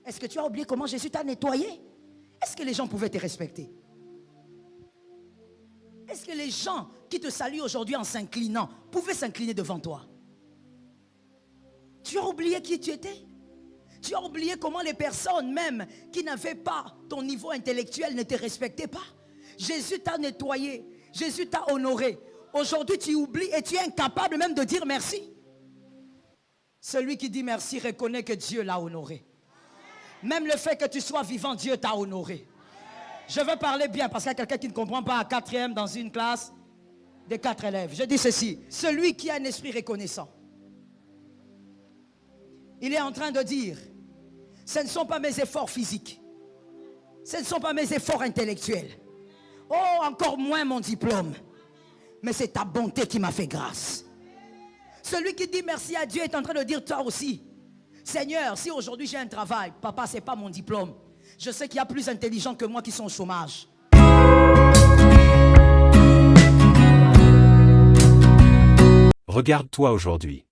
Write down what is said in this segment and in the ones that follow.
Est-ce que tu as oublié comment Jésus t'a nettoyé? Est-ce que les gens pouvaient te respecter? Est-ce que les gens qui te saluent aujourd'hui en s'inclinant pouvaient s'incliner devant toi? Tu as oublié qui tu étais? Tu as oublié comment les personnes même qui n'avaient pas ton niveau intellectuel ne te respectaient pas? Jésus t'a nettoyé, Jésus t'a honoré. Aujourd'hui tu oublies et tu es incapable même de dire merci. Celui qui dit merci reconnaît que Dieu l'a honoré. Même le fait que tu sois vivant, Dieu t'a honoré. Je veux parler bien parce qu'il y a quelqu'un qui ne comprend pas à 4e dans une classe de 4 élèves. Je dis ceci, celui qui a un esprit reconnaissant, il est en train de dire, ce ne sont pas mes efforts physiques, ce ne sont pas mes efforts intellectuels, oh encore moins mon diplôme, mais c'est ta bonté qui m'a fait grâce. Celui qui dit merci à Dieu est en train de dire toi aussi, Seigneur, si aujourd'hui j'ai un travail, papa, ce n'est pas mon diplôme. Je sais qu'il y a plus intelligents que moi qui sont au chômage. Regarde-toi aujourd'hui.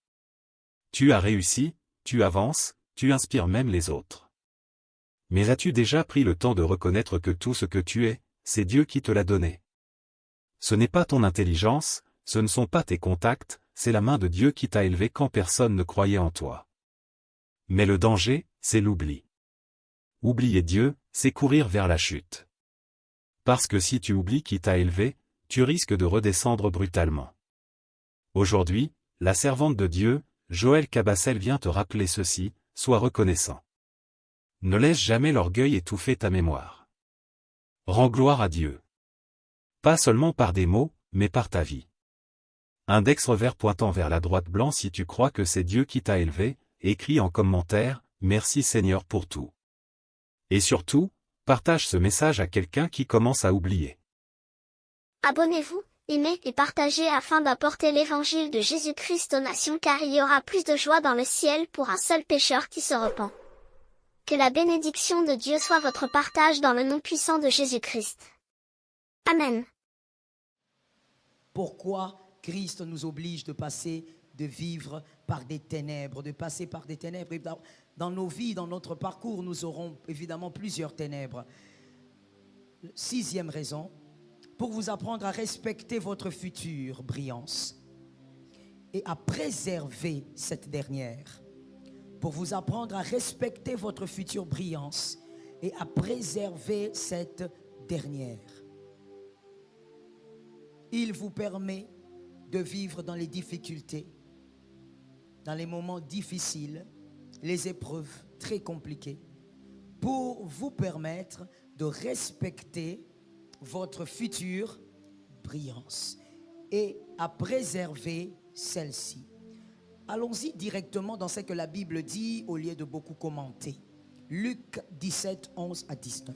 Tu as réussi, tu avances, tu inspires même les autres. Mais as-tu déjà pris le temps de reconnaître que tout ce que tu es, c'est Dieu qui te l'a donné? Ce n'est pas ton intelligence, ce ne sont pas tes contacts, c'est la main de Dieu qui t'a élevé quand personne ne croyait en toi. Mais le danger, c'est l'oubli. Oublier Dieu, c'est courir vers la chute. Parce que si tu oublies qui t'a élevé, tu risques de redescendre brutalement. Aujourd'hui, la servante de Dieu, Joël Cabassel vient te rappeler ceci, sois reconnaissant. Ne laisse jamais l'orgueil étouffer ta mémoire. Rends gloire à Dieu. Pas seulement par des mots, mais par ta vie. Index revers pointant vers la droite blanc si tu crois que c'est Dieu qui t'a élevé, écris en commentaire, merci Seigneur pour tout. Et surtout, partage ce message à quelqu'un qui commence à oublier. Abonnez-vous, aimez et partagez afin d'apporter l'évangile de Jésus-Christ aux nations car il y aura plus de joie dans le ciel pour un seul pécheur qui se repent. Que la bénédiction de Dieu soit votre partage dans le nom puissant de Jésus-Christ. Amen. Pourquoi Christ nous oblige de vivre par des ténèbres, de passer par des ténèbres? Dans nos vies, dans notre parcours, nous aurons évidemment plusieurs ténèbres. 6e raison, pour vous apprendre à respecter votre future brillance et à préserver cette dernière. Pour vous apprendre à respecter votre future brillance et à préserver cette dernière. Il vous permet de vivre dans les difficultés, dans les moments difficiles, les épreuves très compliquées, pour vous permettre de respecter votre future brillance et à préserver celle-ci. Allons-y directement dans ce que la Bible dit au lieu de beaucoup commenter. Luc 17, 11 à 19.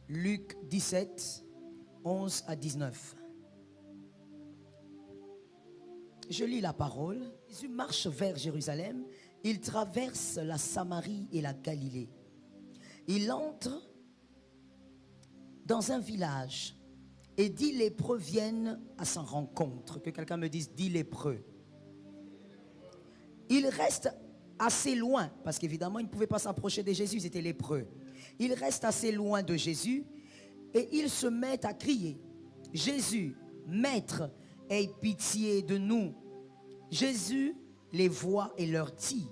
Luc 17, 11 à 19. Je lis la parole. Jésus marche vers Jérusalem. Il traverse la Samarie et la Galilée. Il entre dans un village et 10 lépreux viennent à sa rencontre. Que quelqu'un me dise 10 lépreux. Il reste assez loin, parce qu'évidemment, ils ne pouvaient pas s'approcher de Jésus, ils étaient lépreux. Il reste assez loin de Jésus et ils se mettent à crier. Jésus, Maître, aie pitié de nous. Jésus les voit et leur dit,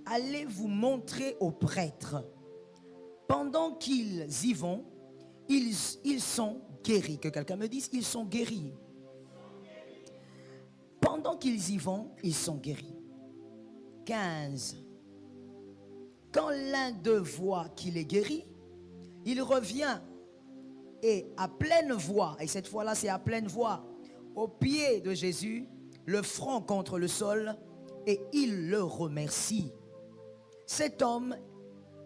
allez vous montrer aux prêtres. Pendant qu'ils y vont, ils sont guéris. Que quelqu'un me dise, ils sont guéris. Pendant qu'ils y vont, ils sont guéris. 15. Quand l'un d'eux voit qu'il est guéri, il revient et à pleine voix, et cette fois-là c'est à pleine voix, au pied de Jésus, le front contre le sol, et il le remercie. Cet homme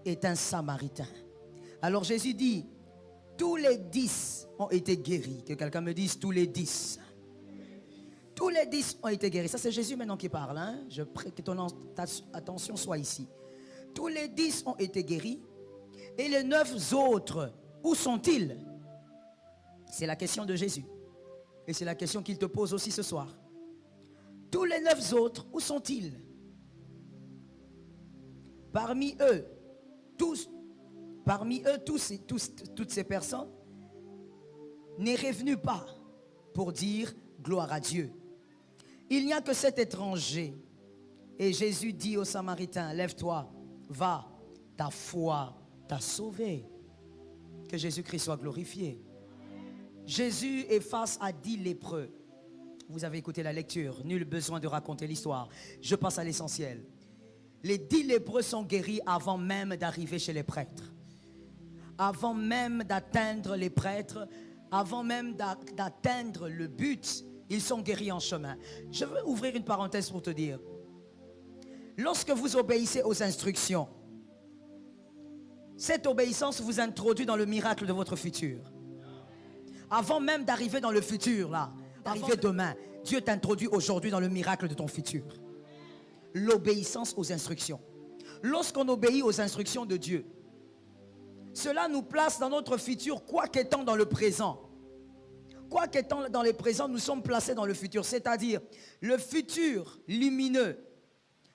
est un Samaritain. Alors Jésus dit, tous les 10 ont été guéris. Que quelqu'un me dise, tous les 10. Tous les 10 ont été guéris. Ça, c'est Jésus maintenant qui parle. Hein? Je prie que ton attention soit ici. Tous les 10 ont été guéris. Et les 9 autres, où sont-ils? C'est la question de Jésus. Et c'est la question qu'il te pose aussi ce soir. Tous les 9 autres, où sont-ils? Parmi eux, toutes ces personnes n'est revenu pas pour dire gloire à Dieu. Il n'y a que cet étranger. Et Jésus dit aux Samaritains, lève-toi, va, ta foi t'a sauvé. Que Jésus-Christ soit glorifié. Jésus est face à 10 lépreux. Vous avez écouté la lecture, nul besoin de raconter l'histoire. Je passe à l'essentiel. Les 10 lépreux sont guéris avant même d'arriver chez les prêtres. Avant même d'atteindre les prêtres, avant même d'atteindre le but, ils sont guéris en chemin. Je veux ouvrir une parenthèse pour te dire. Lorsque vous obéissez aux instructions, cette obéissance vous introduit dans le miracle de votre futur. Avant même d'arriver dans le futur, là, d'arriver demain, Dieu t'introduit aujourd'hui dans le miracle de ton futur. L'obéissance aux instructions. Lorsqu'on obéit aux instructions de Dieu, cela nous place dans notre futur, quoi qu'étant dans le présent. Quoi qu'étant dans le présent, nous sommes placés dans le futur. C'est-à-dire, le futur lumineux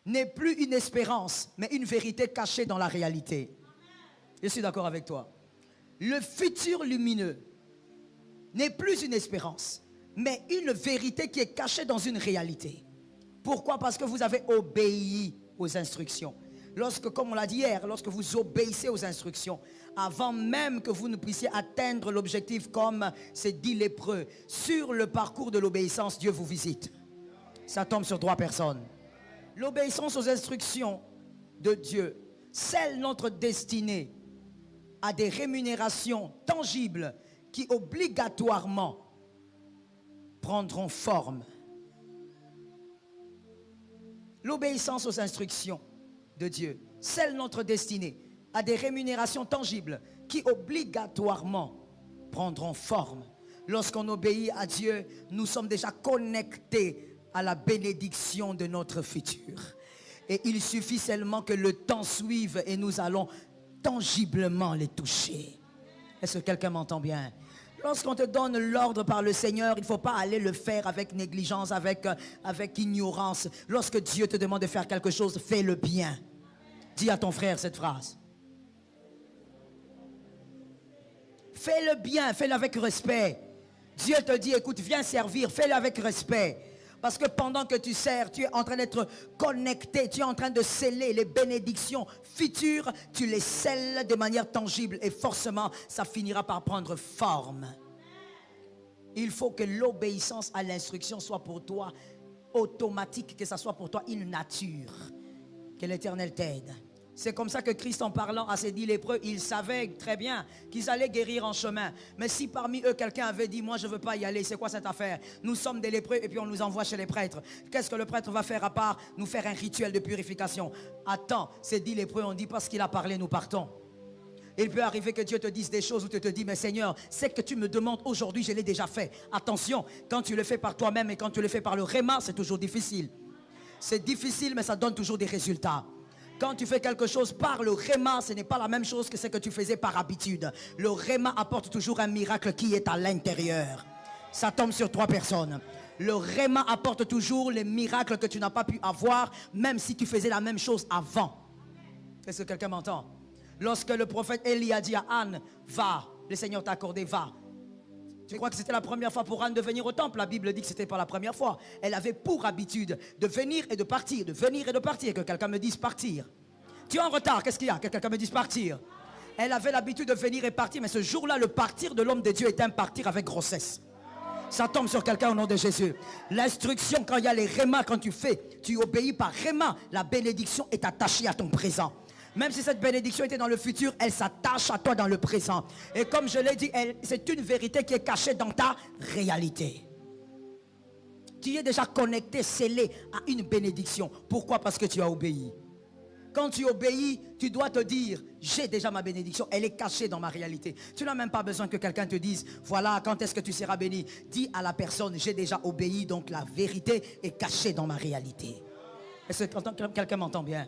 n'est plus une espérance, mais une vérité cachée dans la réalité. Je suis d'accord avec toi. Le futur lumineux n'est plus une espérance, mais une vérité qui est cachée dans une réalité. Pourquoi? Parce que vous avez obéi aux instructions. Lorsque, comme on l'a dit hier, lorsque vous obéissez aux instructions, avant même que vous ne puissiez atteindre l'objectif comme ces 10 lépreux, sur le parcours de l'obéissance, Dieu vous visite. Ça tombe sur 3 personnes. L'obéissance aux instructions de Dieu scelle notre destinée à des rémunérations tangibles qui obligatoirement prendront forme. L'obéissance aux instructions de Dieu scelle notre destinée à des rémunérations tangibles qui obligatoirement prendront forme. Lorsqu'on obéit à Dieu, nous sommes déjà connectés à la bénédiction de notre futur. Et il suffit seulement que le temps suive et nous allons tangiblement les toucher. Est-ce que quelqu'un m'entend bien? Lorsqu'on te donne l'ordre par le Seigneur, il ne faut pas aller le faire avec négligence, avec ignorance. Lorsque Dieu te demande de faire quelque chose, fais-le bien. Dis à ton frère cette phrase. Fais-le bien, fais-le avec respect. Dieu te dit, écoute, viens servir, fais-le avec respect. Parce que pendant que tu sers, tu es en train d'être connecté, tu es en train de sceller les bénédictions futures, tu les scelles de manière tangible et forcément, ça finira par prendre forme. Il faut que l'obéissance à l'instruction soit pour toi automatique, que ça soit pour toi une nature. Que l'Éternel t'aide. C'est comme ça que Christ, en parlant à ces 10 lépreux, il savait très bien qu'ils allaient guérir en chemin. Mais si parmi eux, quelqu'un avait dit, moi je ne veux pas y aller, c'est quoi cette affaire? Nous sommes des lépreux et puis on nous envoie chez les prêtres. Qu'est-ce que le prêtre va faire à part nous faire un rituel de purification? Attends, ces 10 lépreux ont dit, parce qu'il a parlé, nous partons. Il peut arriver que Dieu te dise des choses où tu te dis, mais Seigneur, c'est que tu me demandes aujourd'hui, je l'ai déjà fait. Attention, quand tu le fais par toi-même et quand tu le fais par le réma, c'est toujours difficile. C'est difficile, mais ça donne toujours des résultats. Quand tu fais quelque chose par le réma, ce n'est pas la même chose que ce que tu faisais par habitude. Le réma apporte toujours un miracle qui est à l'intérieur. Ça tombe sur 3 personnes. Le réma apporte toujours les miracles que tu n'as pas pu avoir, même si tu faisais la même chose avant. Est-ce que quelqu'un m'entend? Lorsque le prophète Élie a dit à Anne, va, le Seigneur t'a accordé, va. Tu crois que c'était la première fois pour Anne de venir au temple? La Bible dit que ce n'était pas la première fois. Elle avait pour habitude de venir et de partir, de venir et de partir. Que quelqu'un me dise partir. Tu es en retard, qu'est-ce qu'il y a? Que quelqu'un me dise partir. Elle avait l'habitude de venir et partir, mais ce jour-là, le partir de l'homme de Dieu était un partir avec grossesse. Ça tombe sur quelqu'un au nom de Jésus. L'instruction, quand il y a les rémas, quand tu fais, tu obéis par réma, la bénédiction est attachée à ton présent. Même si cette bénédiction était dans le futur, elle s'attache à toi dans le présent. Et comme je l'ai dit, c'est une vérité qui est cachée dans ta réalité. Tu es déjà connecté, scellé à une bénédiction. Pourquoi? Parce que tu as obéi. Quand tu obéis, tu dois te dire, j'ai déjà ma bénédiction, elle est cachée dans ma réalité. Tu n'as même pas besoin que quelqu'un te dise, voilà, quand est-ce que tu seras béni? Dis à la personne, j'ai déjà obéi, donc la vérité est cachée dans ma réalité. Est-ce que quelqu'un m'entend bien?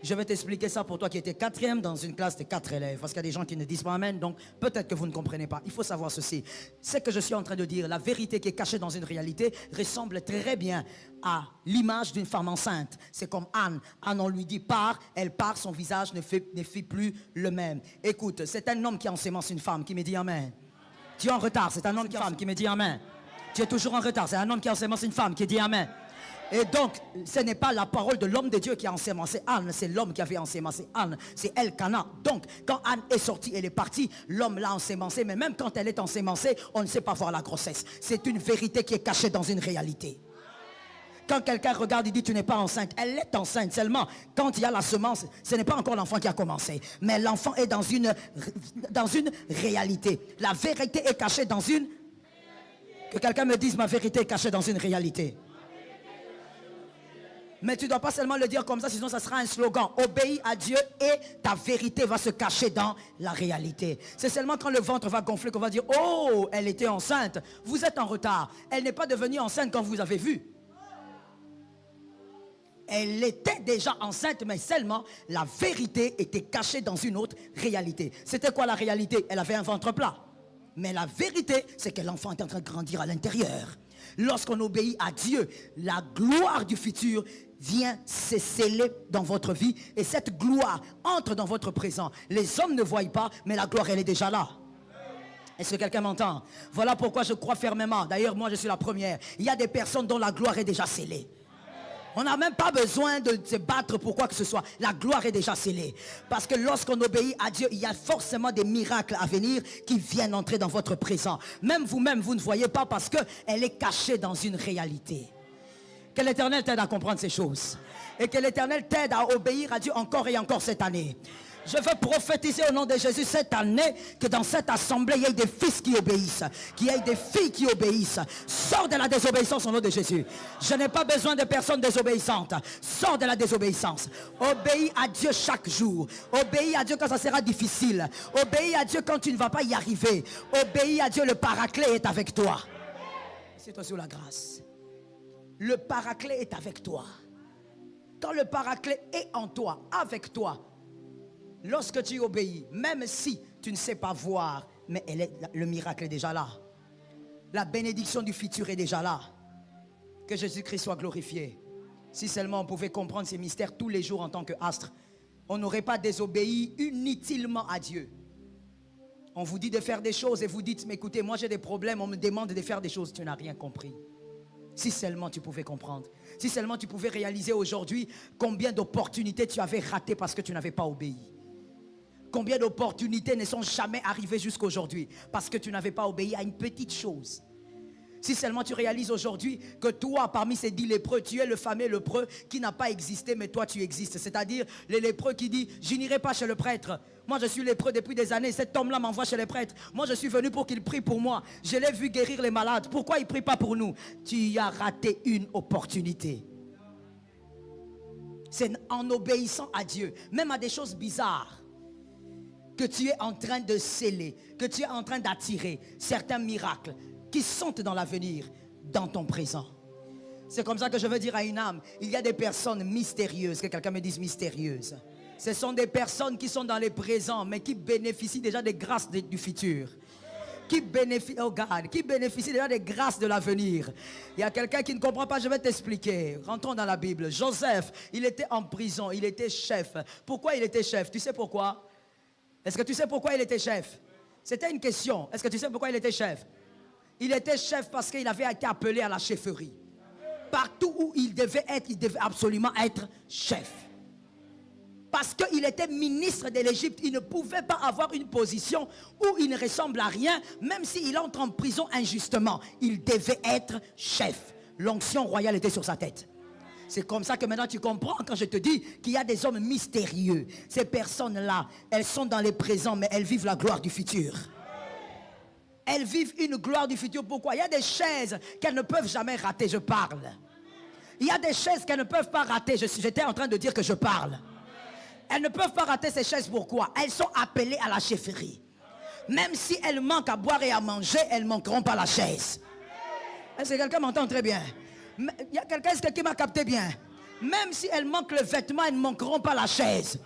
Je vais t'expliquer ça pour toi qui étais quatrième dans une classe de 4 élèves. Parce qu'il y a des gens qui ne disent pas amen, donc peut-être que vous ne comprenez pas. Il faut savoir ceci. Ce que je suis en train de dire, la vérité qui est cachée dans une réalité, ressemble très bien à l'image d'une femme enceinte. C'est comme Anne. Anne, on lui dit pars, elle part, son visage ne fait plus le même. Écoute, c'est un homme qui ensémence une femme qui me dit amen. Tu es en retard, c'est un homme qui me dit amen. Tu es toujours en retard, c'est un homme qui ensémence une femme qui dit amen. Et donc, ce n'est pas la parole de l'homme de Dieu qui a ensémencé Anne, c'est l'homme qui avait ensémencé Anne, c'est Elkana. Donc, quand Anne est sortie, elle est partie, l'homme l'a ensémencée, mais même quand elle est ensémencée, on ne sait pas voir la grossesse. C'est une vérité qui est cachée dans une réalité. Quand quelqu'un regarde, il dit tu n'es pas enceinte. Elle est enceinte seulement. Quand il y a la semence, ce n'est pas encore l'enfant qui a commencé. Mais l'enfant est dans une réalité. La vérité est cachée dans une... Que quelqu'un me dise ma vérité est cachée dans une réalité. Mais tu ne dois pas seulement le dire comme ça, sinon ça sera un slogan. Obéis à Dieu et ta vérité va se cacher dans la réalité. C'est seulement quand le ventre va gonfler qu'on va dire oh, elle était enceinte. Vous êtes en retard. Elle n'est pas devenue enceinte quand vous avez vu. Elle était déjà enceinte, mais seulement la vérité était cachée dans une autre réalité. C'était quoi la réalité? Elle avait un ventre plat. Mais la vérité, c'est que l'enfant est en train de grandir à l'intérieur. Lorsqu'on obéit à Dieu, la gloire du futur vient se sceller dans votre vie. Et cette gloire entre dans votre présent. Les hommes ne voient pas, mais la gloire, elle est déjà là. Est-ce que quelqu'un m'entend? Voilà pourquoi je crois fermement. D'ailleurs, moi, je suis la première. Il y a des personnes dont la gloire est déjà scellée. On n'a même pas besoin de se battre pour quoi que ce soit. La gloire est déjà scellée. Parce que lorsqu'on obéit à Dieu, il y a forcément des miracles à venir qui viennent entrer dans votre présent. Même vous-même, vous ne voyez pas parce qu'elle est cachée dans une réalité. Que l'Éternel t'aide à comprendre ces choses. Et que l'Éternel t'aide à obéir à Dieu encore et encore cette année. Je veux prophétiser au nom de Jésus cette année que dans cette assemblée, il y ait des fils qui obéissent, qu'il y ait des filles qui obéissent. Sors de la désobéissance au nom de Jésus. Je n'ai pas besoin de personnes désobéissantes. Sors de la désobéissance. Obéis à Dieu chaque jour. Obéis à Dieu quand ça sera difficile. Obéis à Dieu quand tu ne vas pas y arriver. Obéis à Dieu, le paraclet est avec toi. C'est toi sur la grâce. Le paraclet est avec toi. Quand le paraclet est en toi, avec toi, lorsque tu obéis, même si tu ne sais pas voir, mais le miracle est déjà là. La bénédiction du futur est déjà là. Que Jésus-Christ soit glorifié. Si seulement on pouvait comprendre ces mystères tous les jours en tant qu'astre, on n'aurait pas désobéi inutilement à Dieu. On vous dit de faire des choses et vous dites, mais écoutez, moi j'ai des problèmes, on me demande de faire des choses. Tu n'as rien compris. Si seulement tu pouvais comprendre. Si seulement tu pouvais réaliser aujourd'hui combien d'opportunités tu avais ratées parce que tu n'avais pas obéi. Combien d'opportunités ne sont jamais arrivées jusqu'à aujourd'hui parce que tu n'avais pas obéi à une petite chose. Si seulement tu réalises aujourd'hui que toi, parmi ces 10 lépreux, tu es le fameux lépreux qui n'a pas existé, mais toi tu existes. C'est-à-dire les lépreux qui disent, je n'irai pas chez le prêtre. Moi je suis lépreux depuis des années, cet homme-là m'envoie chez les prêtres. Moi je suis venu pour qu'il prie pour moi. Je l'ai vu guérir les malades. Pourquoi il ne prie pas pour nous? Tu as raté une opportunité. C'est en obéissant à Dieu, même à des choses bizarres, que tu es en train de sceller, que tu es en train d'attirer certains miracles qui sont dans l'avenir, dans ton présent. C'est comme ça que je veux dire à une âme, il y a des personnes mystérieuses, que quelqu'un me dise mystérieuses. Ce sont des personnes qui sont dans les présents, mais qui bénéficient déjà des grâces du futur. Qui bénéficient déjà des grâces de l'avenir. Il y a quelqu'un qui ne comprend pas, je vais t'expliquer. Rentrons dans la Bible. Joseph, il était en prison, il était chef. Pourquoi il était chef? Tu sais pourquoi? Est-ce que tu sais pourquoi il était chef? C'était une question. Est-ce que tu sais pourquoi il était chef? Il était chef parce qu'il avait été appelé à la chefferie. Partout où il devait être, il devait absolument être chef. Parce qu'il était ministre de l'Égypte, il ne pouvait pas avoir une position où il ne ressemble à rien, même s'il entre en prison injustement. Il devait être chef. L'onction royale était sur sa tête. C'est comme ça que maintenant tu comprends quand je te dis qu'il y a des hommes mystérieux. Ces personnes-là, elles sont dans les présents, mais elles vivent la gloire du futur. Elles vivent une gloire du futur. Pourquoi? Il y a des chaises qu'elles ne peuvent jamais rater, je parle. Il y a des chaises qu'elles ne peuvent pas rater, j'étais en train de dire que je parle. Elles ne peuvent pas rater ces chaises, pourquoi? Elles sont appelées à la chefferie. Même si elles manquent à boire et à manger, elles ne manqueront pas la chaise. Est-ce que quelqu'un m'entend très bien? Il y a quelqu'un qui m'a capté bien. Même si elles manquent le vêtement, elles ne manqueront pas la chaise.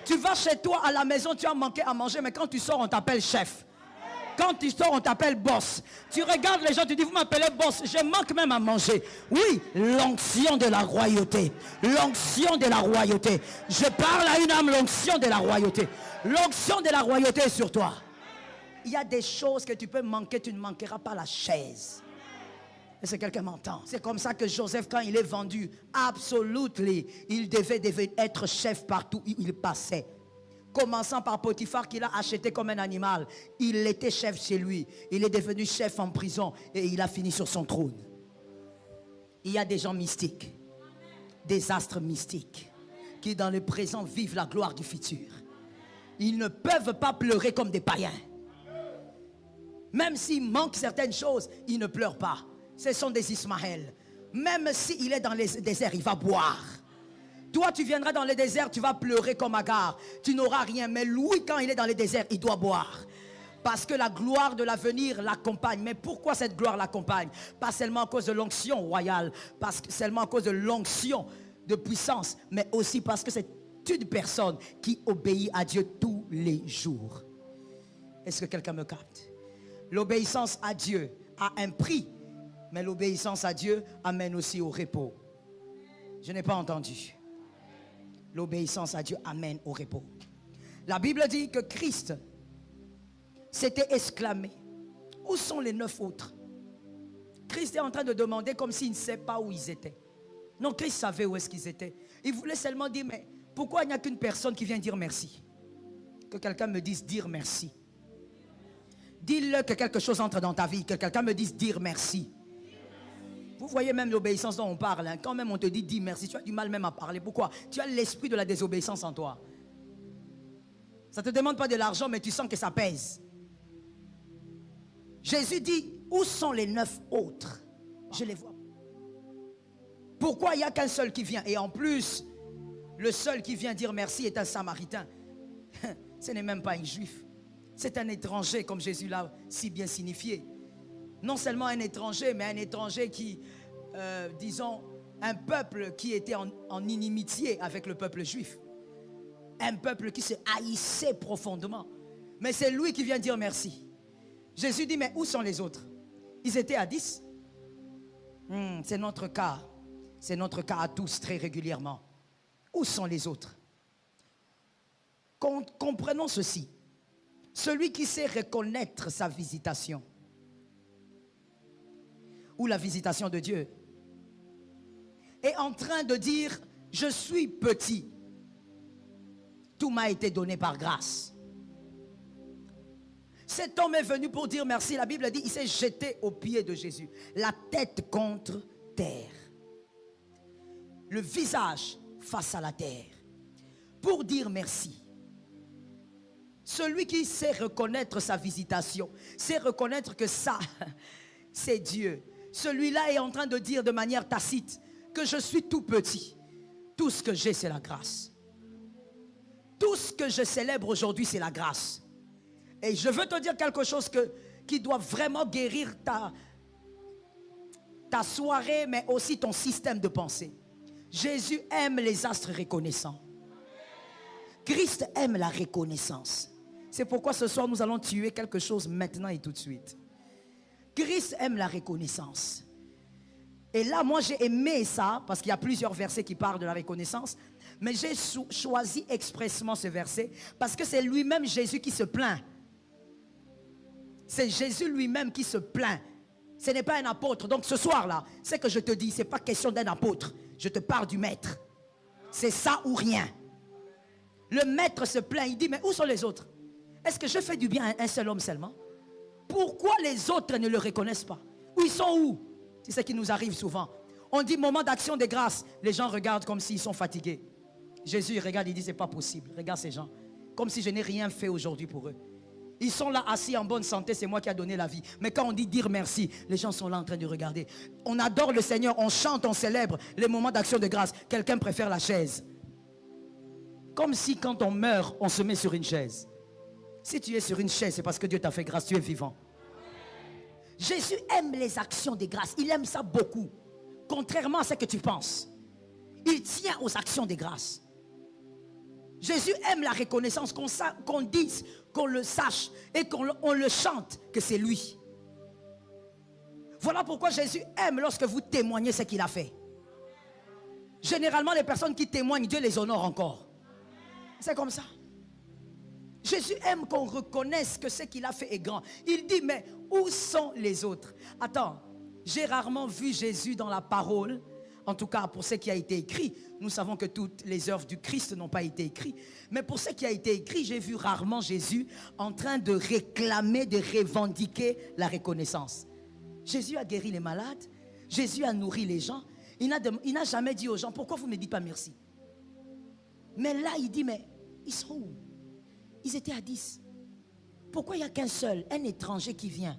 Tu vas chez toi à la maison, tu as manqué à manger, mais quand tu sors, on t'appelle chef. Quand tu sors, on t'appelle boss. Tu regardes les gens, tu dis, vous m'appelez boss. Je manque même à manger. Oui, l'onction de la royauté. L'onction de la royauté. Je parle à une âme, l'onction de la royauté. L'onction de la royauté est sur toi. Il y a des choses que tu peux manquer, tu ne manqueras pas la chaise. Est-ce que quelqu'un m'entend? C'est comme ça que Joseph, quand il est vendu, absolument, il devait être chef partout où il passait. Commençant par Potiphar qu'il a acheté comme un animal. Il était chef chez lui. Il est devenu chef en prison et il a fini sur son trône. Il y a des gens mystiques, des astres mystiques, qui dans le présent vivent la gloire du futur. Ils ne peuvent pas pleurer comme des païens. Même s'il manque certaines choses, ils ne pleurent pas. Ce sont des Ismaël. Même s'il est dans les déserts, il va boire. Toi, tu viendras dans les déserts, tu vas pleurer comme Agar. Tu n'auras rien. Mais lui, quand il est dans les déserts, il doit boire. Parce que la gloire de l'avenir l'accompagne. Mais pourquoi cette gloire l'accompagne? Pas seulement à cause de l'onction royale, pas seulement à cause de l'onction de puissance, mais aussi parce que c'est une personne qui obéit à Dieu tous les jours. Est-ce que quelqu'un me capte? L'obéissance à Dieu a un prix, mais l'obéissance à Dieu amène aussi au repos. Je n'ai pas entendu. L'obéissance à Dieu amène au repos. La Bible dit que Christ s'était exclamé. Où sont les 9 autres? Christ est en train de demander comme s'il ne sait pas où ils étaient. Non, Christ savait où est-ce qu'ils étaient. Il voulait seulement dire, mais pourquoi il n'y a qu'une personne qui vient dire merci? Que quelqu'un me dise dire merci. Dis-le que quelque chose entre dans ta vie, que quelqu'un me dise dire merci. Vous voyez même l'obéissance dont on parle. Quand même on te dit dis merci, tu as du mal même à parler. Pourquoi? Tu as l'esprit de la désobéissance en toi. Ça ne te demande pas de l'argent, mais tu sens que ça pèse. Jésus dit, où sont les 9 autres? Je les vois. Pourquoi il n'y a qu'un seul qui vient? Et en plus, le seul qui vient dire merci est un Samaritain. Ce n'est même pas un juif. C'est un étranger, comme Jésus l'a si bien signifié. Non seulement un étranger, mais un étranger qui, disons, un peuple qui était en inimitié avec le peuple juif. Un peuple qui se haïssait profondément. Mais c'est lui qui vient dire merci. Jésus dit, mais où sont les autres? Ils étaient à 10. C'est notre cas. C'est notre cas à tous très régulièrement. Où sont les autres? Comprenons ceci. Celui qui sait reconnaître sa visitation ou la visitation de Dieu est en train de dire, je suis petit. Tout m'a été donné par grâce. Cet homme est venu pour dire merci. La Bible dit, il s'est jeté aux pieds de Jésus, la tête contre terre, le visage face à la terre, pour dire merci. Celui qui sait reconnaître sa visitation, sait reconnaître que ça, c'est Dieu. Celui-là est en train de dire de manière tacite que je suis tout petit. Tout ce que j'ai, c'est la grâce. Tout ce que je célèbre aujourd'hui, c'est la grâce. Et je veux te dire quelque chose qui doit vraiment guérir ta soirée, mais aussi ton système de pensée. Jésus aime les astres reconnaissants. Christ aime la reconnaissance. C'est pourquoi ce soir, nous allons tuer quelque chose maintenant et tout de suite. Christ aime la reconnaissance. Et là, moi, j'ai aimé ça, parce qu'il y a plusieurs versets qui parlent de la reconnaissance. Mais j'ai choisi expressément ce verset, parce que c'est lui-même Jésus qui se plaint. C'est Jésus lui-même qui se plaint. Ce n'est pas un apôtre. Donc ce soir-là, ce que je te dis, ce n'est pas question d'un apôtre. Je te parle du maître. C'est ça ou rien. Le maître se plaint, il dit, mais où sont les autres? Est-ce que je fais du bien à un seul homme seulement? Pourquoi les autres ne le reconnaissent pas? Où ils sont où? C'est ce qui nous arrive souvent. On dit moment d'action de grâce. Les gens regardent comme s'ils sont fatigués. Jésus il regarde, il dit, c'est pas possible. Regarde ces gens. Comme si je n'ai rien fait aujourd'hui pour eux. Ils sont là assis en bonne santé, c'est moi qui ai donné la vie. Mais quand on dit dire merci, les gens sont là en train de regarder. On adore le Seigneur, on chante, on célèbre les moments d'action de grâce. Quelqu'un préfère la chaise. Comme si quand on meurt, on se met sur une chaise. Si tu es sur une chaise, c'est parce que Dieu t'a fait grâce, tu es vivant. Jésus aime les actions de grâce. Il aime ça beaucoup. Contrairement à ce que tu penses. Il tient aux actions des grâces. Jésus aime la reconnaissance, qu'on dise, qu'on le sache et qu'on le chante que c'est lui. Voilà pourquoi Jésus aime lorsque vous témoignez ce qu'il a fait. Généralement, les personnes qui témoignent, Dieu les honore encore. C'est comme ça. Jésus aime qu'on reconnaisse que ce qu'il a fait est grand. Il dit, mais où sont les autres? Attends, j'ai rarement vu Jésus dans la parole. En tout cas, pour ce qui a été écrit, nous savons que toutes les œuvres du Christ n'ont pas été écrites. Mais pour ce qui a été écrit, j'ai vu rarement Jésus en train de réclamer, de revendiquer la reconnaissance. Jésus a guéri les malades. Jésus a nourri les gens. Il n'a jamais dit aux gens, pourquoi vous ne me dites pas merci? Mais là, il dit, mais ils sont où? Ils étaient à 10. Pourquoi il n'y a qu'un seul, un étranger qui vient?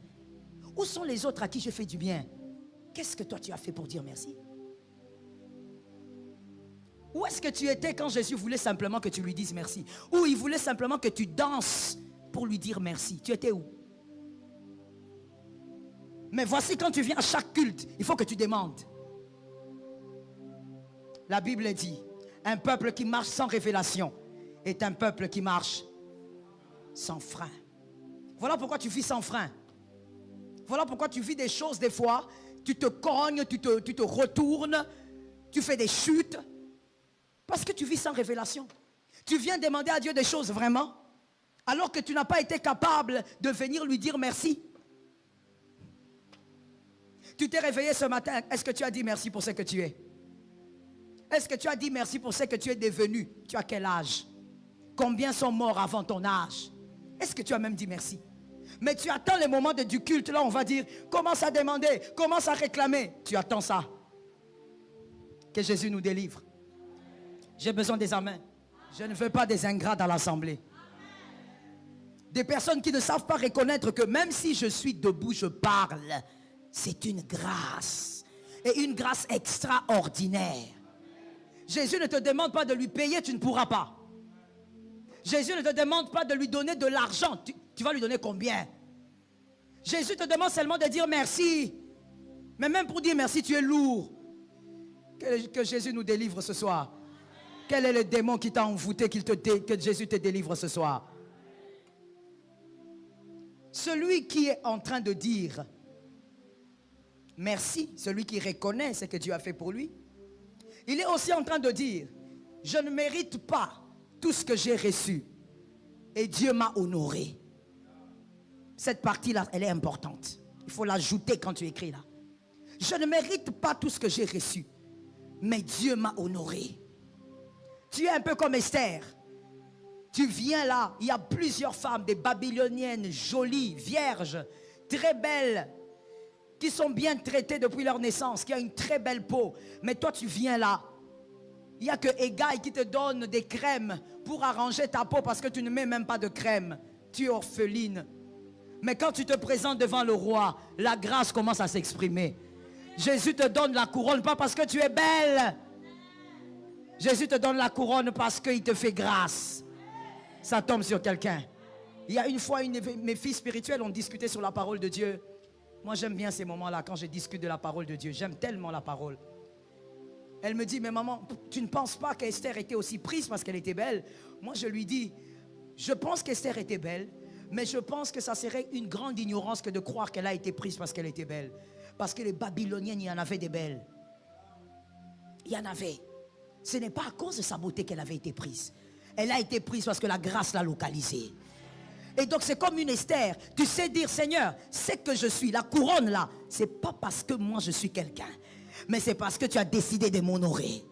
Où sont les autres à qui je fais du bien? Qu'est-ce que toi tu as fait pour dire merci? Où est-ce que tu étais quand Jésus voulait simplement que tu lui dises merci? Ou il voulait simplement que tu danses pour lui dire merci? Tu étais où? Mais voici, quand tu viens à chaque culte, il faut que tu demandes. La Bible dit, un peuple qui marche sans révélation est un peuple qui marche sans frein. Voilà pourquoi tu vis sans frein. Voilà pourquoi tu vis des choses des fois, tu te cognes, tu te retournes, tu fais des chutes. Parce que tu vis sans révélation. Tu viens demander à Dieu des choses vraiment, alors que tu n'as pas été capable de venir lui dire merci. Tu t'es réveillé ce matin, est-ce que tu as dit merci pour ce que tu es? Est-ce que tu as dit merci pour ce que tu es devenu? Tu as quel âge? Combien sont morts avant ton âge? Est-ce que tu as même dit merci? Mais tu attends les moments du culte, là on va dire, commence à demander, commence à réclamer. Tu attends ça. Que Jésus nous délivre. J'ai besoin des amens. Je ne veux pas des ingrats dans l'assemblée. Des personnes qui ne savent pas reconnaître que même si je suis debout, je parle. C'est une grâce. Et une grâce extraordinaire. Jésus ne te demande pas de lui payer, tu ne pourras pas. Jésus ne te demande pas de lui donner de l'argent. Tu vas lui donner combien? Jésus te demande seulement de dire merci. Mais même pour dire merci, tu es lourd. Que Jésus nous délivre ce soir. Quel est le démon qui t'a envoûté, que Jésus te délivre ce soir? Celui qui est en train de dire merci, celui qui reconnaît ce que Dieu a fait pour lui, il est aussi en train de dire, je ne mérite pas tout ce que j'ai reçu et Dieu m'a honoré. Cette partie-là, elle est importante. Il faut l'ajouter quand tu écris là. Je ne mérite pas tout ce que j'ai reçu, mais Dieu m'a honoré. Tu es un peu comme Esther. Tu viens là, il y a plusieurs femmes, des Babyloniennes, jolies, vierges, très belles, qui sont bien traitées depuis leur naissance, qui ont une très belle peau. Mais toi, tu viens là. Il n'y a que Égaï qui te donne des crèmes pour arranger ta peau parce que tu ne mets même pas de crème. Tu es orpheline. Mais quand tu te présentes devant le roi, la grâce commence à s'exprimer. Jésus te donne la couronne, pas parce que tu es belle. Jésus te donne la couronne parce qu'il te fait grâce. Ça tombe sur quelqu'un. Il y a une fois, mes filles spirituelles ont discuté sur la parole de Dieu. Moi, j'aime bien ces moments-là, quand je discute de la parole de Dieu. J'aime tellement la parole. Elle me dit, mais maman, tu ne penses pas qu'Esther était aussi prise parce qu'elle était belle? Moi, je lui dis, je pense qu'Esther était belle, mais je pense que ça serait une grande ignorance que de croire qu'elle a été prise parce qu'elle était belle. Parce que les Babyloniennes, il y en avait des belles. Il y en avait. Ce n'est pas à cause de sa beauté qu'elle avait été prise. Elle a été prise parce que la grâce l'a localisée. Et donc c'est comme une Esther. Tu sais dire, Seigneur, c'est que je suis. La couronne là, c'est pas parce que moi je suis quelqu'un, mais c'est parce que tu as décidé de m'honorer.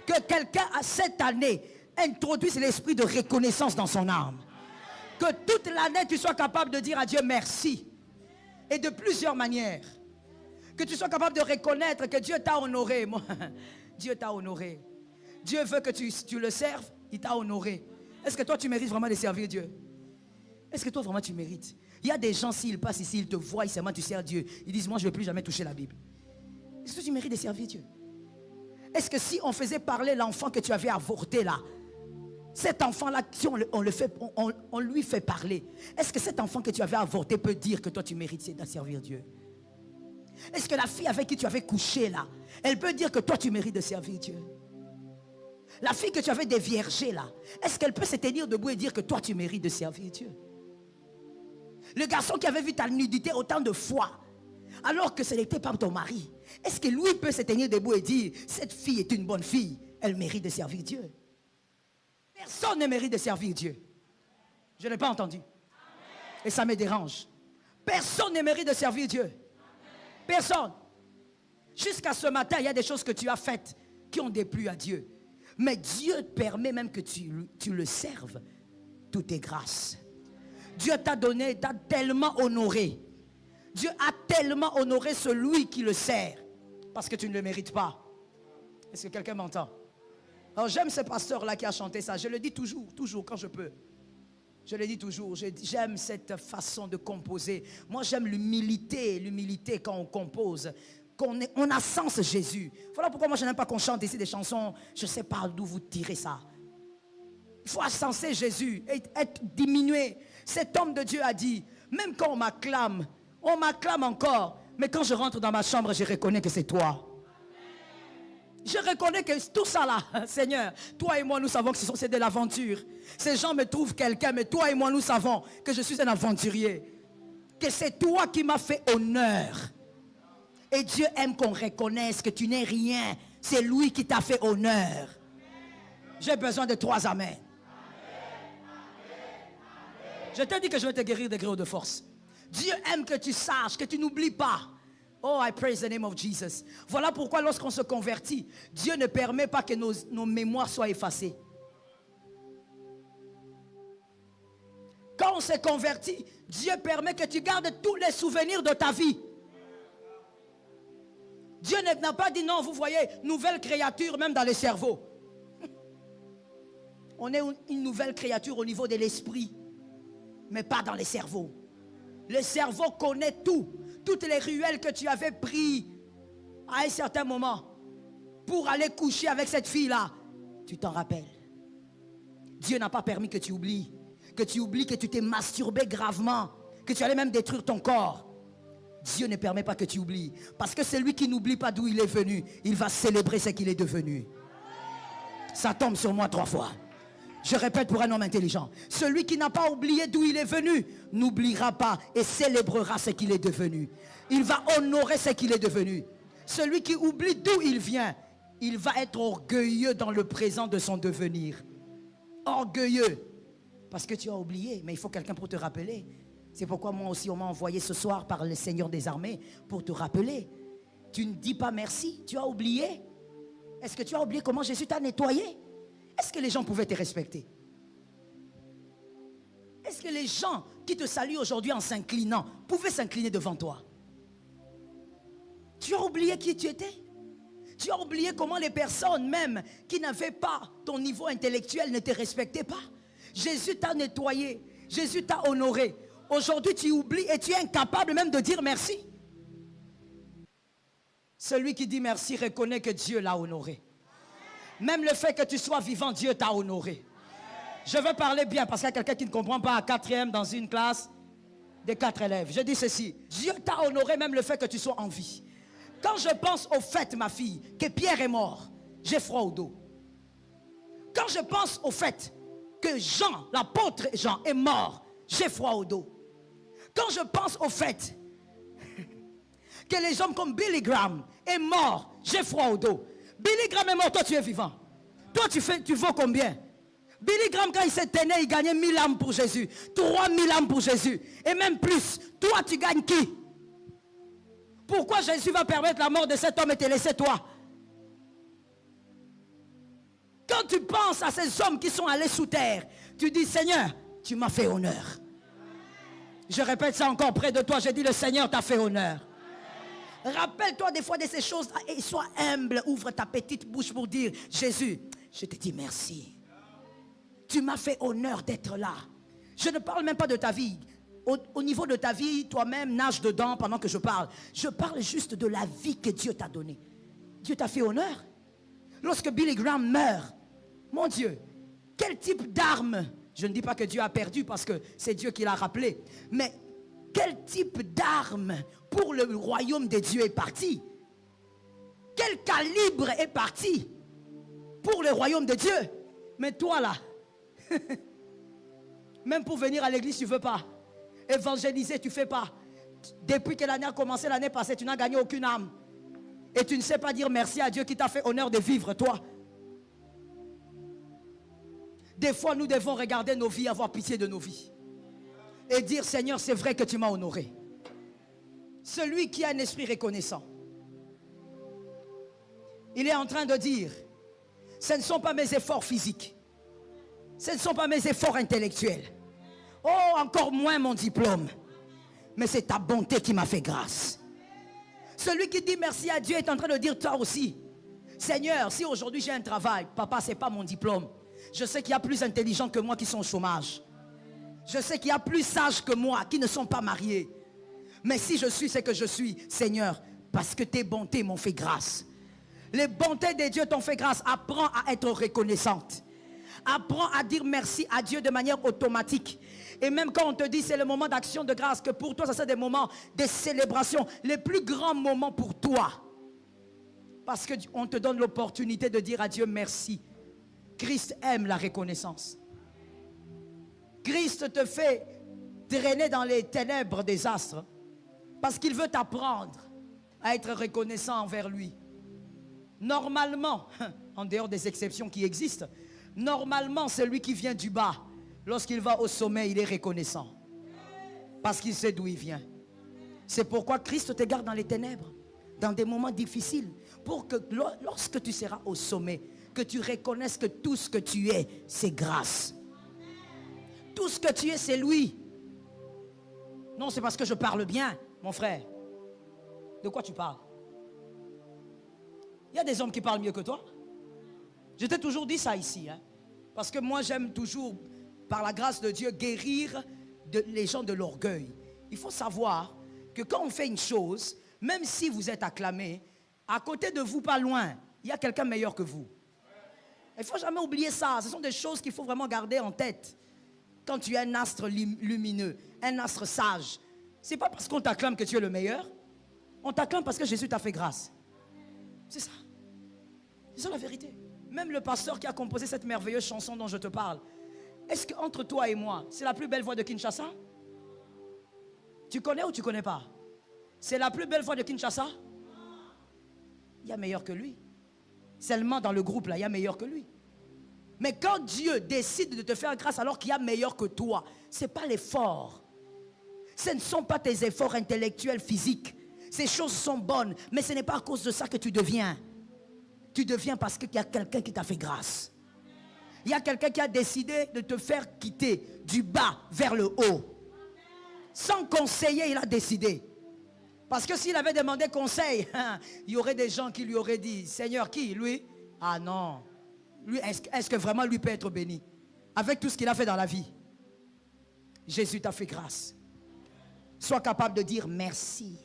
Que quelqu'un cette année introduise l'esprit de reconnaissance dans son âme. Que toute l'année tu sois capable de dire à Dieu merci. Et de plusieurs manières. Que tu sois capable de reconnaître que Dieu t'a honoré. Moi, Dieu t'a honoré. Dieu veut que tu le serves, il t'a honoré. Est-ce que toi tu mérites vraiment de servir Dieu? Est-ce que toi vraiment tu mérites? Il y a des gens, s'ils passent ici, ils te voient, seulement tu sers Dieu. Ils disent, moi je ne vais plus jamais toucher la Bible. Est-ce que tu mérites de servir Dieu? Est-ce que si on faisait parler l'enfant que tu avais avorté là, cet enfant-là, si on lui fait parler, est-ce que cet enfant que tu avais avorté peut dire que toi tu mérites de servir Dieu? Est-ce que la fille avec qui tu avais couché là, elle peut dire que toi tu mérites de servir Dieu? La fille que tu avais déviergée là, est-ce qu'elle peut se tenir debout et dire que toi tu mérites de servir Dieu? Le garçon qui avait vu ta nudité autant de fois, alors que ce n'était pas ton mari, est-ce que lui peut se tenir debout et dire, cette fille est une bonne fille, elle mérite de servir Dieu? Personne ne mérite de servir Dieu. Je n'ai pas entendu. Et ça me dérange. Personne ne mérite de servir Dieu. Personne. Jusqu'à ce matin, il y a des choses que tu as faites qui ont déplu à Dieu. Mais Dieu permet même que tu le serves. Tout est grâce. Dieu t'a donné, t'a tellement honoré. Dieu a tellement honoré celui qui le sert. Parce que tu ne le mérites pas. Est-ce que quelqu'un m'entend? Alors j'aime ce pasteur-là qui a chanté ça. Je le dis toujours, toujours quand je peux. Je le dis toujours, j'aime cette façon de composer. Moi j'aime l'humilité quand on compose. On a sens Jésus. Voilà pourquoi moi je n'aime pas qu'on chante ici des chansons. Je ne sais pas d'où vous tirez ça. Il faut ascenser Jésus et être diminué. Cet homme de Dieu a dit, même quand on m'acclame encore. Mais quand je rentre dans ma chambre, je reconnais que c'est toi. Je reconnais que tout ça là, Seigneur, toi et moi nous savons que c'est de l'aventure. Ces gens me trouvent quelqu'un, mais toi et moi nous savons que je suis un aventurier. Que c'est toi qui m'as fait honneur. Et Dieu aime qu'on reconnaisse que tu n'es rien. C'est lui qui t'a fait honneur. J'ai besoin de 3 amens. Je t'ai dit que je vais te guérir des griots de force. Dieu aime que tu saches, que tu n'oublies pas. Oh, I praise the name of Jesus. Voilà pourquoi lorsqu'on se convertit, Dieu ne permet pas que nos mémoires soient effacées. Quand on se convertit, Dieu permet que tu gardes tous les souvenirs de ta vie. Dieu n'a pas dit non, vous voyez, nouvelle créature même dans les cerveaux. On est une nouvelle créature au niveau de l'esprit, mais pas dans les cerveaux. Le cerveau connaît tout. Toutes les ruelles que tu avais prises à un certain moment pour aller coucher avec cette fille-là, tu t'en rappelles. Dieu n'a pas permis que tu oublies que tu t'es masturbé gravement, que tu allais même détruire ton corps. Dieu ne permet pas que tu oublies. Parce que celui qui n'oublie pas d'où il est venu, il va célébrer ce qu'il est devenu. Ça tombe sur moi 3 fois. Je répète pour un homme intelligent. Celui qui n'a pas oublié d'où il est venu, n'oubliera pas et célébrera ce qu'il est devenu. Il va honorer ce qu'il est devenu. Celui qui oublie d'où il vient, il va être orgueilleux dans le présent de son devenir. Orgueilleux. Parce que tu as oublié, mais il faut quelqu'un pour te rappeler. C'est pourquoi moi aussi on m'a envoyé ce soir par le Seigneur des armées pour te rappeler. Tu ne dis pas merci, tu as oublié. Est-ce que tu as oublié comment Jésus t'a nettoyé? Est-ce que les gens pouvaient te respecter? Est-ce que les gens qui te saluent aujourd'hui en s'inclinant pouvaient s'incliner devant toi? Tu as oublié qui tu étais? Tu as oublié comment les personnes même qui n'avaient pas ton niveau intellectuel ne te respectaient pas? Jésus t'a nettoyé, Jésus t'a honoré. Aujourd'hui tu oublies et tu es incapable même de dire merci. Celui qui dit merci reconnaît que Dieu l'a honoré. Même le fait que tu sois vivant, Dieu t'a honoré. Je veux parler bien parce qu'il y a quelqu'un qui ne comprend pas à 4e dans une classe de 4 élèves. Je dis ceci, Dieu t'a honoré même le fait que tu sois en vie. Quand je pense au fait, ma fille, que Pierre est mort, j'ai froid au dos. Quand je pense au fait que Jean, l'apôtre Jean est mort, j'ai froid au dos. Quand je pense au fait que les hommes comme Billy Graham est mort, j'ai froid au dos. Billy Graham est mort, toi tu es vivant. Toi tu vaux combien? Billy Graham quand il s'était né, il gagnait 1000 âmes pour Jésus, 3000 âmes pour Jésus, et même plus. Toi tu gagnes qui? Pourquoi Jésus va permettre la mort de cet homme et te laisser toi? Quand tu penses à ces hommes qui sont allés sous terre, tu dis Seigneur, tu m'as fait honneur. Je répète ça encore près de toi, j'ai dit le Seigneur t'a fait honneur. Rappelle-toi des fois de ces choses et sois humble, ouvre ta petite bouche pour dire Jésus, je te dis merci. Tu m'as fait honneur d'être là. Je ne parle même pas de ta vie. Au niveau de ta vie, toi-même nage dedans pendant que je parle. Je parle juste de la vie que Dieu t'a donnée. Dieu t'a fait honneur. Lorsque Billy Graham meurt, mon Dieu, quel type d'arme? Je ne dis pas que Dieu a perdu parce que c'est Dieu qui l'a rappelé. Mais quel type d'arme pour le royaume de Dieu est parti? Quel calibre est parti? pour le royaume de Dieu. Mais toi là, même pour venir à l'église, tu ne veux pas. Évangéliser, tu ne fais pas. Depuis que l'année a commencé, l'année passée, tu n'as gagné aucune âme. Et tu ne sais pas dire merci à Dieu qui t'a fait honneur de vivre, toi. Des fois, nous devons regarder nos vies, avoir pitié de nos vies. Et dire, Seigneur, c'est vrai que tu m'as honoré. Celui qui a un esprit reconnaissant, il est en train de dire, ce ne sont pas mes efforts physiques. Ce ne sont pas mes efforts intellectuels. Oh, encore moins mon diplôme. Mais c'est ta bonté qui m'a fait grâce. Celui qui dit merci à Dieu est en train de dire toi aussi, Seigneur, si aujourd'hui j'ai un travail, papa, ce n'est pas mon diplôme. Je sais qu'il y a plus intelligents que moi qui sont au chômage. Je sais qu'il y a plus sages que moi qui ne sont pas mariés. Mais si je suis ce que je suis, Seigneur, parce que tes bontés m'ont fait grâce. Les bontés de Dieu t'ont fait grâce. Apprends à être reconnaissante. Apprends à dire merci à Dieu de manière automatique. Et même quand on te dit c'est le moment d'action de grâce, que pour toi ça c'est des moments de célébration, les plus grands moments pour toi. Parce qu'on te donne l'opportunité de dire à Dieu merci. Christ aime la reconnaissance. Christ te fait traîner dans les ténèbres des astres parce qu'il veut t'apprendre à être reconnaissant envers lui. Normalement, en dehors des exceptions qui existent, normalement celui qui vient du bas, lorsqu'il va au sommet, il est reconnaissant parce qu'il sait d'où il vient. C'est pourquoi Christ te garde dans les ténèbres, dans des moments difficiles, pour que lorsque tu seras au sommet, que tu reconnaisses que tout ce que tu es, c'est grâce. Tout ce que tu es, c'est lui. Non, c'est parce que je parle bien, mon frère. De quoi tu parles? Il y a des hommes qui parlent mieux que toi. Je t'ai toujours dit ça ici. Parce que moi, j'aime toujours, par la grâce de Dieu, guérir les gens de l'orgueil. Il faut savoir que quand on fait une chose, même si vous êtes acclamé, à côté de vous, pas loin, il y a quelqu'un meilleur que vous. Il ne faut jamais oublier ça. Ce sont des choses qu'il faut vraiment garder en tête. Quand tu es un astre lumineux, un astre sage, ce n'est pas parce qu'on t'acclame que tu es le meilleur. On t'acclame parce que Jésus t'a fait grâce. C'est ça. C'est ça la vérité. Même le pasteur qui a composé cette merveilleuse chanson dont je te parle, est-ce qu'entre toi et moi, c'est la plus belle voix de Kinshasa? Tu connais ou tu ne connais pas? C'est la plus belle voix de Kinshasa? Il y a meilleur que lui. Seulement dans le groupe là, il y a meilleur que lui. Mais quand Dieu décide de te faire grâce alors qu'il y a meilleur que toi, ce n'est pas l'effort. Ce ne sont pas tes efforts intellectuels, physiques. Ces choses sont bonnes, mais ce n'est pas à cause de ça que tu deviens. Tu deviens parce qu'il y a quelqu'un qui t'a fait grâce. Il y a quelqu'un qui a décidé de te faire quitter du bas vers le haut. Sans conseiller, il a décidé. Parce que s'il avait demandé conseil, il y aurait des gens qui lui auraient dit, Seigneur, qui? Lui? Ah non. Lui, est-ce que vraiment lui peut être béni? Avec tout ce qu'il a fait dans la vie. Jésus t'a fait grâce. Sois capable de dire merci.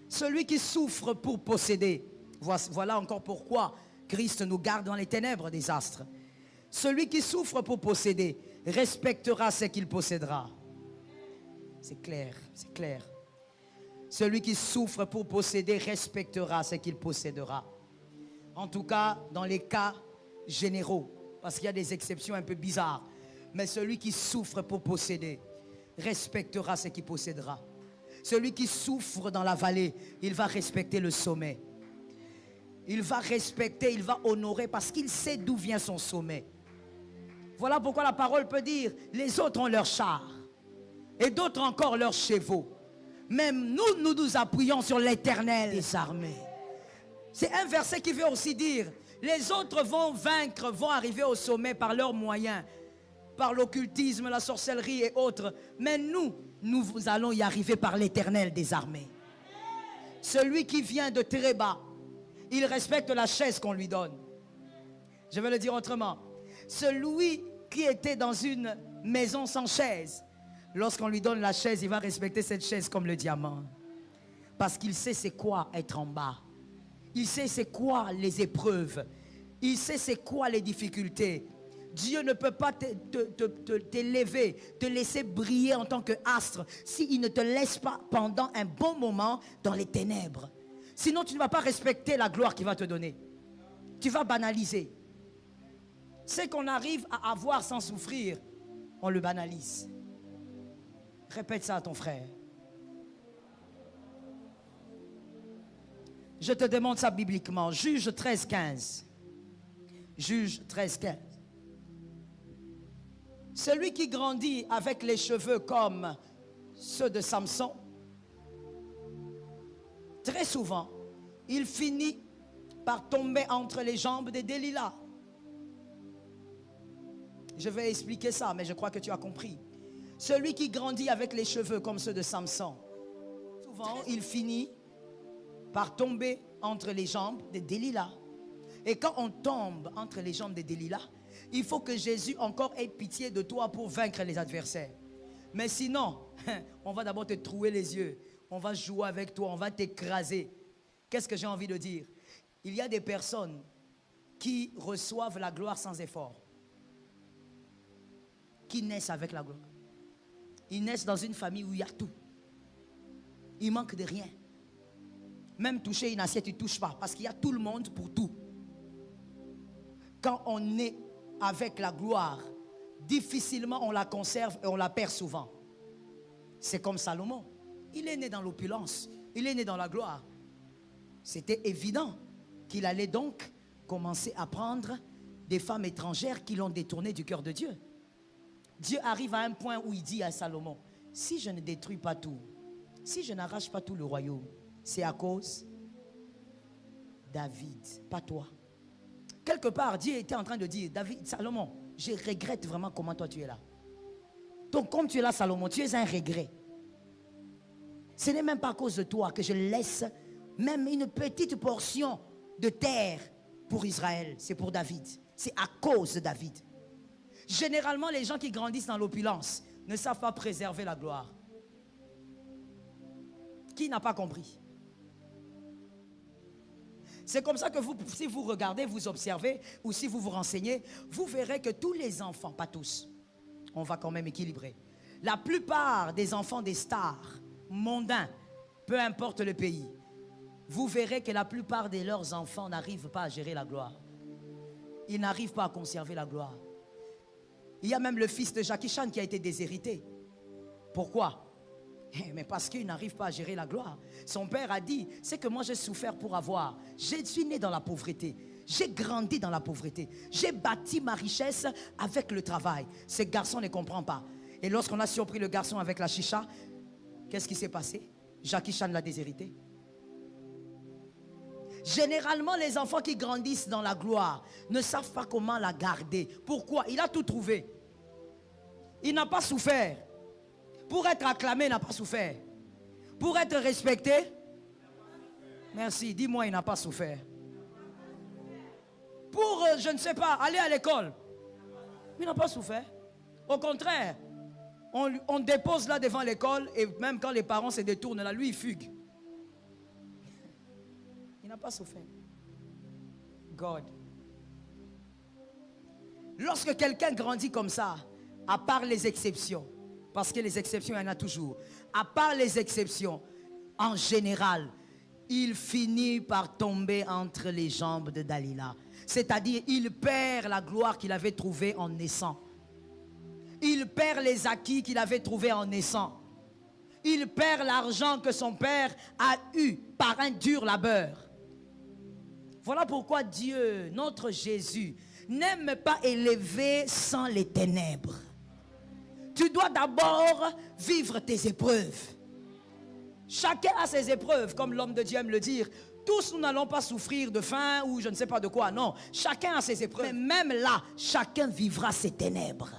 Celui qui souffre pour posséder. Voilà encore pourquoi Christ nous garde dans les ténèbres des astres. Celui qui souffre pour posséder respectera ce qu'il possédera. C'est clair, c'est clair. Celui qui souffre pour posséder respectera ce qu'il possédera. En tout cas, dans les cas généraux, parce qu'il y a des exceptions un peu bizarres. Mais celui qui souffre pour posséder respectera ce qu'il possédera. Celui qui souffre dans la vallée, il va respecter le sommet. Il va respecter, il va honorer parce qu'il sait d'où vient son sommet. Voilà pourquoi la parole peut dire, les autres ont leurs chars et d'autres encore leurs chevaux. Même nous nous appuyons sur l'Éternel des armées. C'est un verset qui veut aussi dire, les autres vont vaincre, vont arriver au sommet par leurs moyens, par l'occultisme, la sorcellerie et autres. Mais nous allons y arriver par l'Éternel des armées. Celui qui vient de très bas, il respecte la chaise qu'on lui donne. Je vais le dire autrement. Celui qui était dans une maison sans chaise, lorsqu'on lui donne la chaise, il va respecter cette chaise comme le diamant. Parce qu'il sait c'est quoi être en bas. Il sait c'est quoi les épreuves. Il sait c'est quoi les difficultés. Dieu ne peut pas t'élever, te laisser briller en tant qu'astre s'il ne te laisse pas pendant un bon moment dans les ténèbres. Sinon, tu ne vas pas respecter la gloire qu'il va te donner. Tu vas banaliser. Ce qu'on arrive à avoir sans souffrir, on le banalise. Répète ça à ton frère. Je te demande ça bibliquement. Juge 13, 15. Juge 13, 15. Celui qui grandit avec les cheveux comme ceux de Samson, très souvent, il finit par tomber entre les jambes des Delilah. Je vais expliquer ça, mais je crois que tu as compris. Celui qui grandit avec les cheveux comme ceux de Samson, souvent, il finit par tomber entre les jambes des Delilah. Et quand on tombe entre les jambes des Delilah, il faut que Jésus encore ait pitié de toi pour vaincre les adversaires. Mais sinon, on va d'abord te trouer les yeux. On va jouer avec toi, on va t'écraser. Qu'est-ce que j'ai envie de dire? Il y a des personnes qui reçoivent la gloire sans effort. Qui naissent avec la gloire. Ils naissent dans une famille où il y a tout. Il manque de rien. Même toucher une assiette, ils ne touchent pas. Parce qu'il y a tout le monde pour tout. Quand on est avec la gloire, difficilement on la conserve et on la perd souvent. C'est comme Salomon. Il est né dans l'opulence. Il est né dans la gloire. C'était évident qu'il allait donc commencer à prendre des femmes étrangères qui l'ont détourné du cœur de Dieu. Dieu arrive à un point où il dit à Salomon, si je ne détruis pas tout, si je n'arrache pas tout le royaume, c'est à cause de David, pas toi. Quelque part, Dieu était en train de dire, David, Salomon, je regrette vraiment comment toi tu es là. Donc comme tu es là, Salomon, tu es un regret. Ce n'est même pas à cause de toi que je laisse même une petite portion de terre pour Israël. C'est pour David. C'est à cause de David. Généralement, les gens qui grandissent dans l'opulence ne savent pas préserver la gloire. Qui n'a pas compris? C'est comme ça que vous, si vous regardez, vous observez, ou si vous vous renseignez, vous verrez que tous les enfants, pas tous, on va quand même équilibrer. La plupart des enfants des stars mondains, peu importe le pays, vous verrez que la plupart de leurs enfants n'arrivent pas à gérer la gloire. Ils n'arrivent pas à conserver la gloire. Il y a même le fils de Jackie Chan qui a été déshérité. Pourquoi? Mais parce qu'il n'arrive pas à gérer la gloire. Son père a dit, c'est que moi j'ai souffert pour avoir. Je suis né dans la pauvreté. J'ai grandi dans la pauvreté. J'ai bâti ma richesse avec le travail. Ce garçon ne comprend pas. Et lorsqu'on a surpris le garçon avec la chicha, qu'est-ce qui s'est passé? Jackie Chan l'a déshérité. Généralement, les enfants qui grandissent dans la gloire ne savent pas comment la garder. Pourquoi? Il a tout trouvé. Il n'a pas souffert. Pour être acclamé, il n'a pas souffert. Pour être respecté, merci, dis-moi, il n'a pas souffert. Pour, je ne sais pas, aller à l'école, il n'a pas souffert. Au contraire, on dépose là devant l'école et même quand les parents se détournent là, lui il fugue. Il n'a pas souffert. God. Lorsque quelqu'un grandit comme ça, à part les exceptions, parce que les exceptions, il y en a toujours, à part les exceptions, en général, il finit par tomber entre les jambes de Dalila. C'est-à-dire, il perd la gloire qu'il avait trouvée en naissant. Il perd les acquis qu'il avait trouvés en naissant. Il perd l'argent que son père a eu par un dur labeur. Voilà pourquoi Dieu, notre Jésus, n'aime pas élever sans les ténèbres. Tu dois d'abord vivre tes épreuves. Chacun a ses épreuves, comme l'homme de Dieu aime le dire. Tous nous n'allons pas souffrir de faim ou je ne sais pas de quoi. Non, chacun a ses épreuves. Mais même là, chacun vivra ses ténèbres.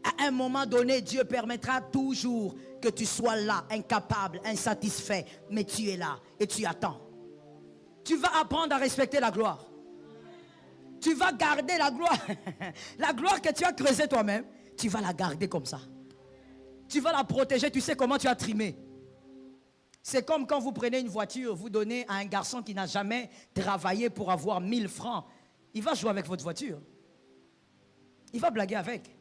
À un moment donné, Dieu permettra toujours que tu sois là, incapable, insatisfait. Mais tu es là et tu attends. Tu vas apprendre à respecter la gloire. Tu vas garder la gloire. La gloire que tu as creusée toi-même, tu vas la garder comme ça. Tu vas la protéger. Tu sais comment tu as trimé. C'est comme quand vous prenez une voiture, vous donnez à un garçon qui n'a jamais travaillé pour avoir 1000 francs. Il va jouer avec votre voiture. Il va blaguer avec.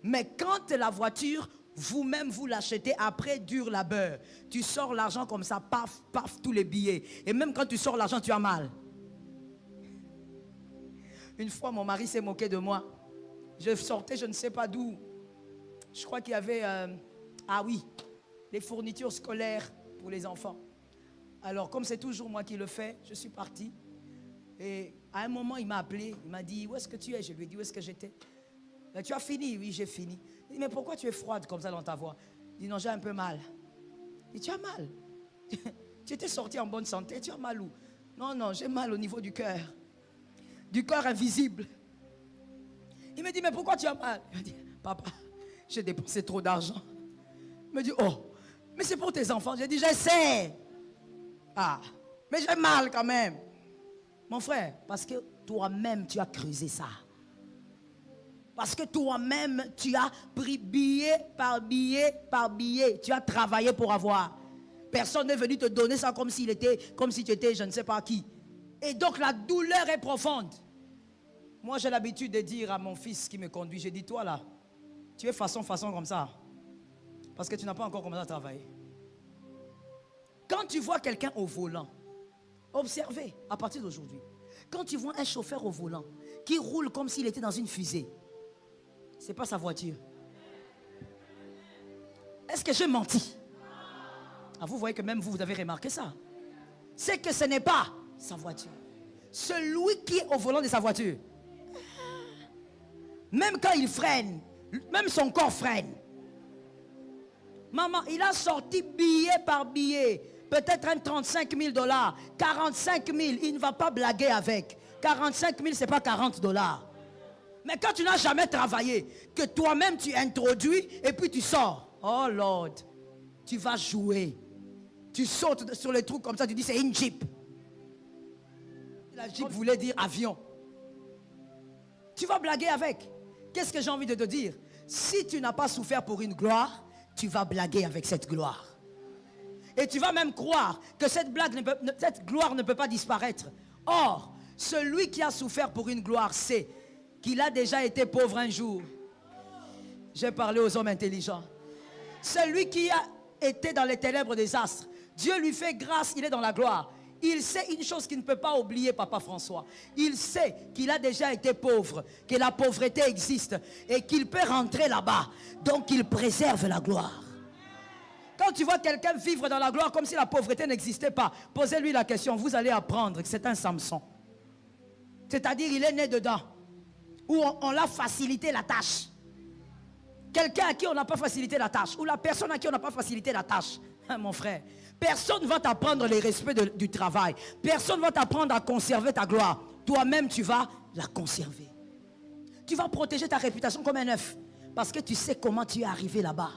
Mais quand la voiture Vous-même, vous l'achetez après dur labeur. Tu sors l'argent comme ça, paf, paf, tous les billets. Et même quand tu sors l'argent, tu as mal. Une fois, mon mari s'est moqué de moi. Je sortais, je ne sais pas d'où. Je crois qu'il y avait, les fournitures scolaires pour les enfants. Alors, comme c'est toujours moi qui le fais, je suis parti. Et à un moment, il m'a appelé. Il m'a dit, où est-ce que tu es? Je lui ai dit, où est-ce que j'étais? Tu as fini? Oui, j'ai fini. Il dit, mais pourquoi tu es froide comme ça dans ta voix? Il dit, non, j'ai un peu mal. Il dit, tu as mal? Tu étais sorti en bonne santé, tu as mal où? Non, non, j'ai mal au niveau du cœur. Du cœur invisible. Il me dit, mais pourquoi tu as mal? Il me dit, papa, j'ai dépensé trop d'argent. Il me dit, oh, mais c'est pour tes enfants. J'ai dit, j'essaie. Ah, mais j'ai mal quand même. Mon frère, parce que toi-même, tu as creusé ça. Parce que toi-même, tu as pris billet par billet par billet. Tu as travaillé pour avoir. Personne n'est venu te donner ça comme si tu étais je ne sais pas qui. Et donc la douleur est profonde. Moi, j'ai l'habitude de dire à mon fils qui me conduit, j'ai dit, toi là, tu es façon comme ça. Parce que tu n'as pas encore commencé à travailler. Quand tu vois quelqu'un au volant, observez à partir d'aujourd'hui. Quand tu vois un chauffeur au volant qui roule comme s'il était dans une fusée, ce n'est pas sa voiture. Est-ce que j'ai menti? Ah, vous voyez que même vous avez remarqué ça. C'est que ce n'est pas sa voiture. Celui qui est au volant de sa voiture, même quand il freine, même son corps freine. Maman, il a sorti billet par billet. Peut-être un 35 000 $, 45 000, il ne va pas blaguer avec. 45 000, ce n'est pas 40 $. Mais quand tu n'as jamais travaillé, que toi-même tu introduis et puis tu sors. Oh Lord, tu vas jouer. Tu sautes sur les trous comme ça, tu dis c'est une Jeep. La Jeep voulait dire avion. Tu vas blaguer avec. Qu'est-ce que j'ai envie de te dire? Si tu n'as pas souffert pour une gloire, tu vas blaguer avec cette gloire. Et tu vas même croire que cette gloire ne peut pas disparaître. Or, celui qui a souffert pour une gloire sait qu'il a déjà été pauvre un jour. J'ai parlé aux hommes intelligents. Celui qui a été dans les ténèbres des astres, Dieu lui fait grâce, il est dans la gloire. Il sait une chose qu'il ne peut pas oublier, Papa François. Il sait qu'il a déjà été pauvre, que la pauvreté existe et qu'il peut rentrer là-bas. Donc il préserve la gloire. Quand tu vois quelqu'un vivre dans la gloire comme si la pauvreté n'existait pas, posez-lui la question, vous allez apprendre que c'est un Samson. C'est-à-dire il est né dedans, où on l'a facilité la tâche. Quelqu'un à qui on n'a pas facilité la tâche, ou la personne à qui on n'a pas facilité la tâche, hein, mon frère, personne ne va t'apprendre les respects du travail. Personne ne va t'apprendre à conserver ta gloire. Toi-même, tu vas la conserver. Tu vas protéger ta réputation comme un œuf, parce que tu sais comment tu es arrivé là-bas.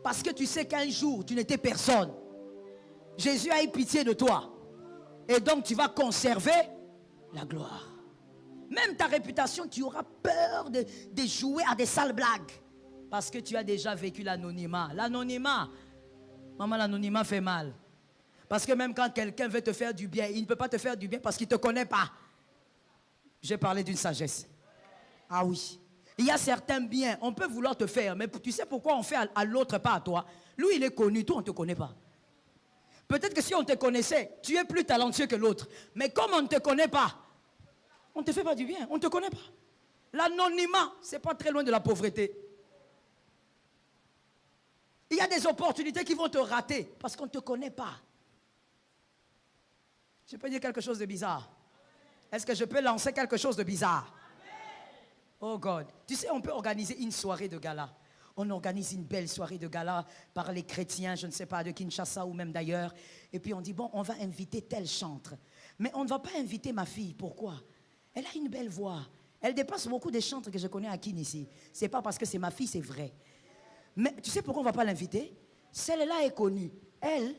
Parce que tu sais qu'un jour, tu n'étais personne. Jésus a eu pitié de toi. Et donc, tu vas conserver la gloire. Même ta réputation, tu auras peur de jouer à des sales blagues. Parce que tu as déjà vécu l'anonymat. L'anonymat, maman, l'anonymat fait mal. Parce que même quand quelqu'un veut te faire du bien, il ne peut pas te faire du bien parce qu'il ne te connaît pas. J'ai parlé d'une sagesse. Ah oui. Il y a certains biens, on peut vouloir te faire, mais tu sais pourquoi on fait à l'autre, pas à toi. Lui, il est connu, toi, on ne te connaît pas. Peut-être que si on te connaissait, tu es plus talentueux que l'autre. Mais comme on ne te connaît pas, on ne te fait pas du bien, on ne te connaît pas. L'anonymat, ce n'est pas très loin de la pauvreté. Il y a des opportunités qui vont te rater parce qu'on ne te connaît pas. Je peux dire quelque chose de bizarre. Est-ce que je peux lancer quelque chose de bizarre? Oh God. Tu sais, on peut organiser une soirée de gala. On organise une belle soirée de gala par les chrétiens, je ne sais pas, de Kinshasa ou même d'ailleurs. Et puis on dit, bon, on va inviter tel chantre. Mais on ne va pas inviter ma fille. Pourquoi? Elle a une belle voix. Elle dépasse beaucoup des chantres que je connais à Kin ici. Ce n'est pas parce que c'est ma fille, c'est vrai. Mais tu sais pourquoi on ne va pas l'inviter? Celle-là est connue. Elle.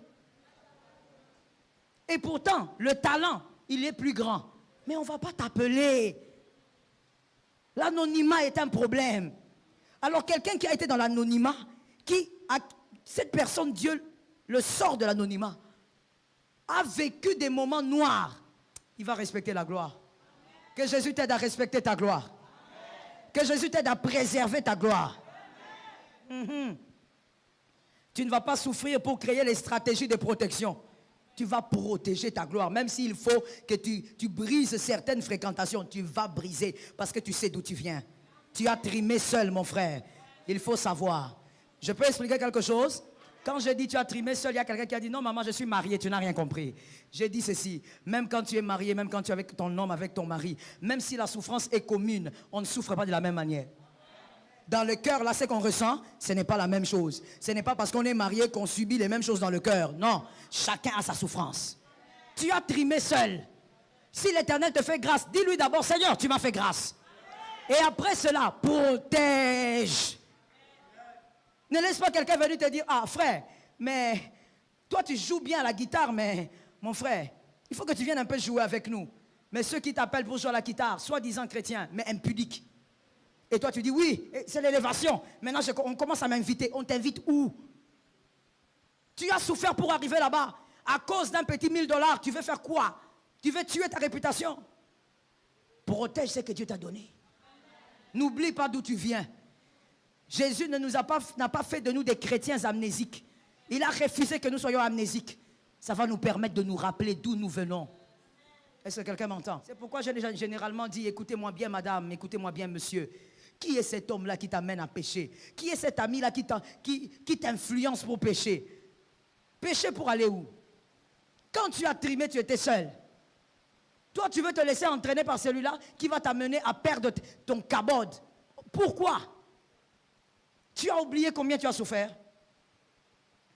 Et pourtant, le talent, il est plus grand. Mais on ne va pas t'appeler. L'anonymat est un problème. Alors quelqu'un qui a été dans l'anonymat, cette personne, Dieu le sort de l'anonymat, a vécu des moments noirs, il va respecter la gloire. Que Jésus t'aide à respecter ta gloire. Que Jésus t'aide à préserver ta gloire. Tu ne vas pas souffrir pour créer les stratégies de protection. Tu vas protéger ta gloire. Même s'il faut que tu brises certaines fréquentations, tu vas briser parce que tu sais d'où tu viens. Tu as trimé seul, mon frère. Il faut savoir. Je peux expliquer quelque chose? Quand je dis tu as trimé seul, il y a quelqu'un qui a dit non maman je suis marié, tu n'as rien compris. J'ai dit ceci, même quand tu es marié, même quand tu es avec ton homme, avec ton mari, même si la souffrance est commune, on ne souffre pas de la même manière. Dans le cœur, là, ce qu'on ressent, ce n'est pas la même chose. Ce n'est pas parce qu'on est marié qu'on subit les mêmes choses dans le cœur. Non, chacun a sa souffrance. Tu as trimé seul. Si l'Éternel te fait grâce, dis-lui d'abord, Seigneur, tu m'as fait grâce. Et après cela, protège. Ne laisse pas quelqu'un venir te dire, ah frère, mais toi tu joues bien à la guitare, mais mon frère, il faut que tu viennes un peu jouer avec nous. Mais ceux qui t'appellent pour jouer à la guitare, soi-disant chrétiens, mais impudiques. Et toi tu dis, oui, c'est l'élévation. Maintenant on commence à m'inviter. On t'invite où? Tu as souffert pour arriver là-bas. À cause d'un petit $1000, tu veux faire quoi? Tu veux tuer ta réputation? Protège ce que Dieu t'a donné. N'oublie pas d'où tu viens. Jésus n'a pas fait de nous des chrétiens amnésiques. Il a refusé que nous soyons amnésiques. Ça va nous permettre de nous rappeler d'où nous venons. Est-ce que quelqu'un m'entend? C'est pourquoi j'ai généralement dit, écoutez-moi bien madame, écoutez-moi bien monsieur. Qui est cet homme-là qui t'amène à pécher? Qui est cet ami-là qui t'influence pour pécher? Pécher pour aller où? Quand tu as trimé, tu étais seul. Toi, tu veux te laisser entraîner par celui-là qui va t'amener à perdre ton kabod. Pourquoi? Tu as oublié combien tu as souffert.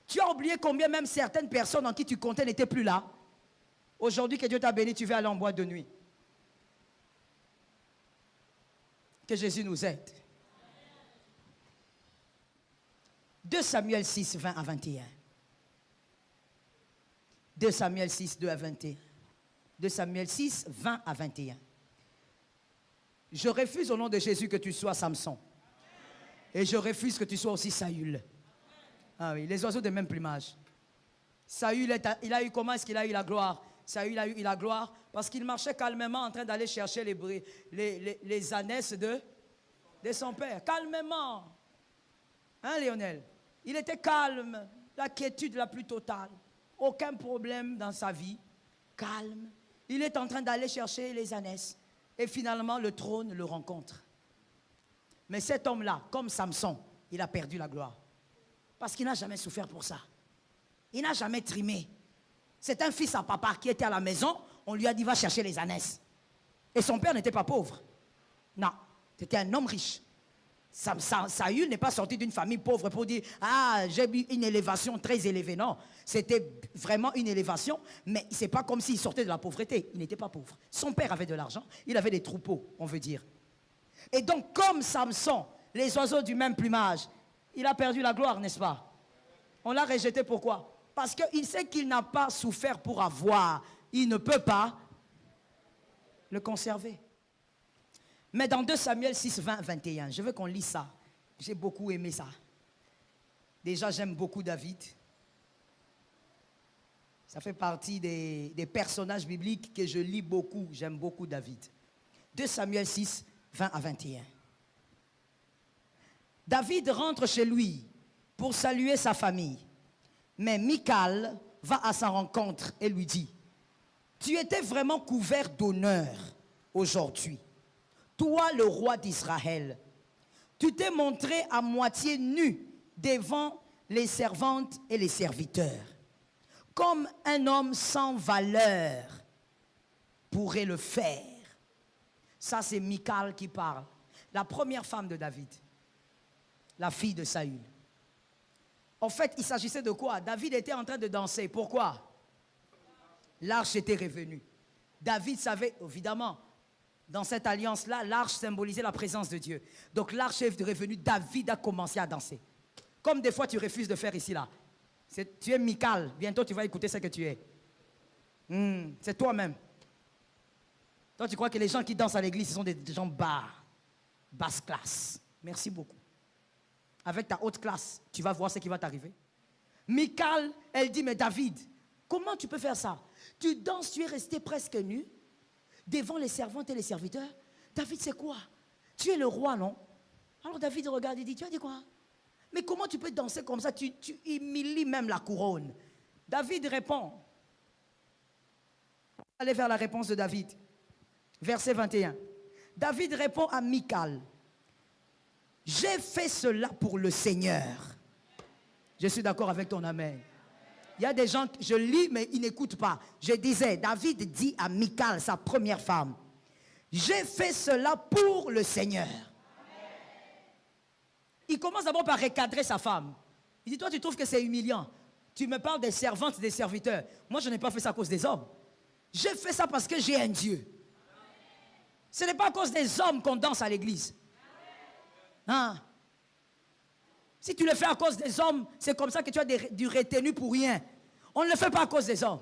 Tu as oublié combien même certaines personnes en qui tu comptais n'étaient plus là. Aujourd'hui que Dieu t'a béni, tu vas aller en boîte de nuit. Que Jésus nous aide. 2 Samuel 6, 20 à 21. 2 Samuel 6, 2 à 21. 2 Samuel 6, 20 à 21. Je refuse au nom de Jésus que tu sois Samson. Et je refuse que tu sois aussi Saül. Ah oui, les oiseaux de même plumage. Saül, il a eu comment est-ce qu'il a eu la gloire? Saül a eu la gloire parce qu'il marchait calmement en train d'aller chercher les ânesses de son père. Calmement. Hein, Lionel? Il était calme, la quiétude la plus totale. Aucun problème dans sa vie. Calme. Il est en train d'aller chercher les ânesses. Et finalement, le trône le rencontre. Mais cet homme-là, comme Samson, il a perdu la gloire. Parce qu'il n'a jamais souffert pour ça. Il n'a jamais trimé. C'est un fils à papa qui était à la maison. On lui a dit, va chercher les ânesses. Et son père n'était pas pauvre. Non, c'était un homme riche. Saül n'est pas sorti d'une famille pauvre pour dire, ah, j'ai eu une élévation très élevée. Non, c'était vraiment une élévation, mais ce n'est pas comme s'il sortait de la pauvreté. Il n'était pas pauvre. Son père avait de l'argent, il avait des troupeaux, on veut dire. Et donc, comme Samson, les oiseaux du même plumage, il a perdu la gloire, n'est-ce pas? On l'a rejeté, pourquoi? Parce qu'il sait qu'il n'a pas souffert pour avoir. Il ne peut pas le conserver. Mais dans 2 Samuel 6, 20, 21, je veux qu'on lise ça. J'ai beaucoup aimé ça. Déjà, j'aime beaucoup David. Ça fait partie des personnages bibliques que je lis beaucoup. J'aime beaucoup David. 2 Samuel 6, 20 à 21. David rentre chez lui pour saluer sa famille. Mais Michal va à sa rencontre et lui dit, « Tu étais vraiment couvert d'honneur aujourd'hui. Toi, le roi d'Israël, tu t'es montré à moitié nu devant les servantes et les serviteurs, comme un homme sans valeur pourrait le faire. » Ça, c'est Michal qui parle. La première femme de David, la fille de Saül. En fait, il s'agissait de quoi? David était en train de danser. Pourquoi? L'arche était revenue. David savait, évidemment, dans cette alliance-là, l'arche symbolisait la présence de Dieu. Donc l'arche est revenue, David a commencé à danser. Comme des fois tu refuses de faire ici, là. Tu es Michal, bientôt tu vas écouter ce que tu es. C'est toi-même. Toi tu crois que les gens qui dansent à l'église, ce sont des gens bas, basse classe. Merci beaucoup. Avec ta haute classe, tu vas voir ce qui va t'arriver. Michal, elle dit, mais David, comment tu peux faire ça? Tu danses, tu es resté presque nu devant les servantes et les serviteurs. David, c'est quoi? Tu es le roi, non? Alors David regarde et dit, tu as dit quoi? Mais comment tu peux danser comme ça? Tu humilies même la couronne. David répond. Allez vers la réponse de David. Verset 21. David répond à Michal. J'ai fait cela pour le Seigneur. Je suis d'accord avec ton amen. Il y a des gens, je lis, mais ils n'écoutent pas. Je disais, David dit à Michal, sa première femme, j'ai fait cela pour le Seigneur. Il commence d'abord par recadrer sa femme. Il dit, toi, tu trouves que c'est humiliant. Tu me parles des servantes, des serviteurs. Moi, je n'ai pas fait ça à cause des hommes. J'ai fait ça parce que j'ai un Dieu. Ce n'est pas à cause des hommes qu'on danse à l'église. Hein? Si tu le fais à cause des hommes, c'est comme ça que tu as du retenu pour rien. On ne le fait pas à cause des hommes.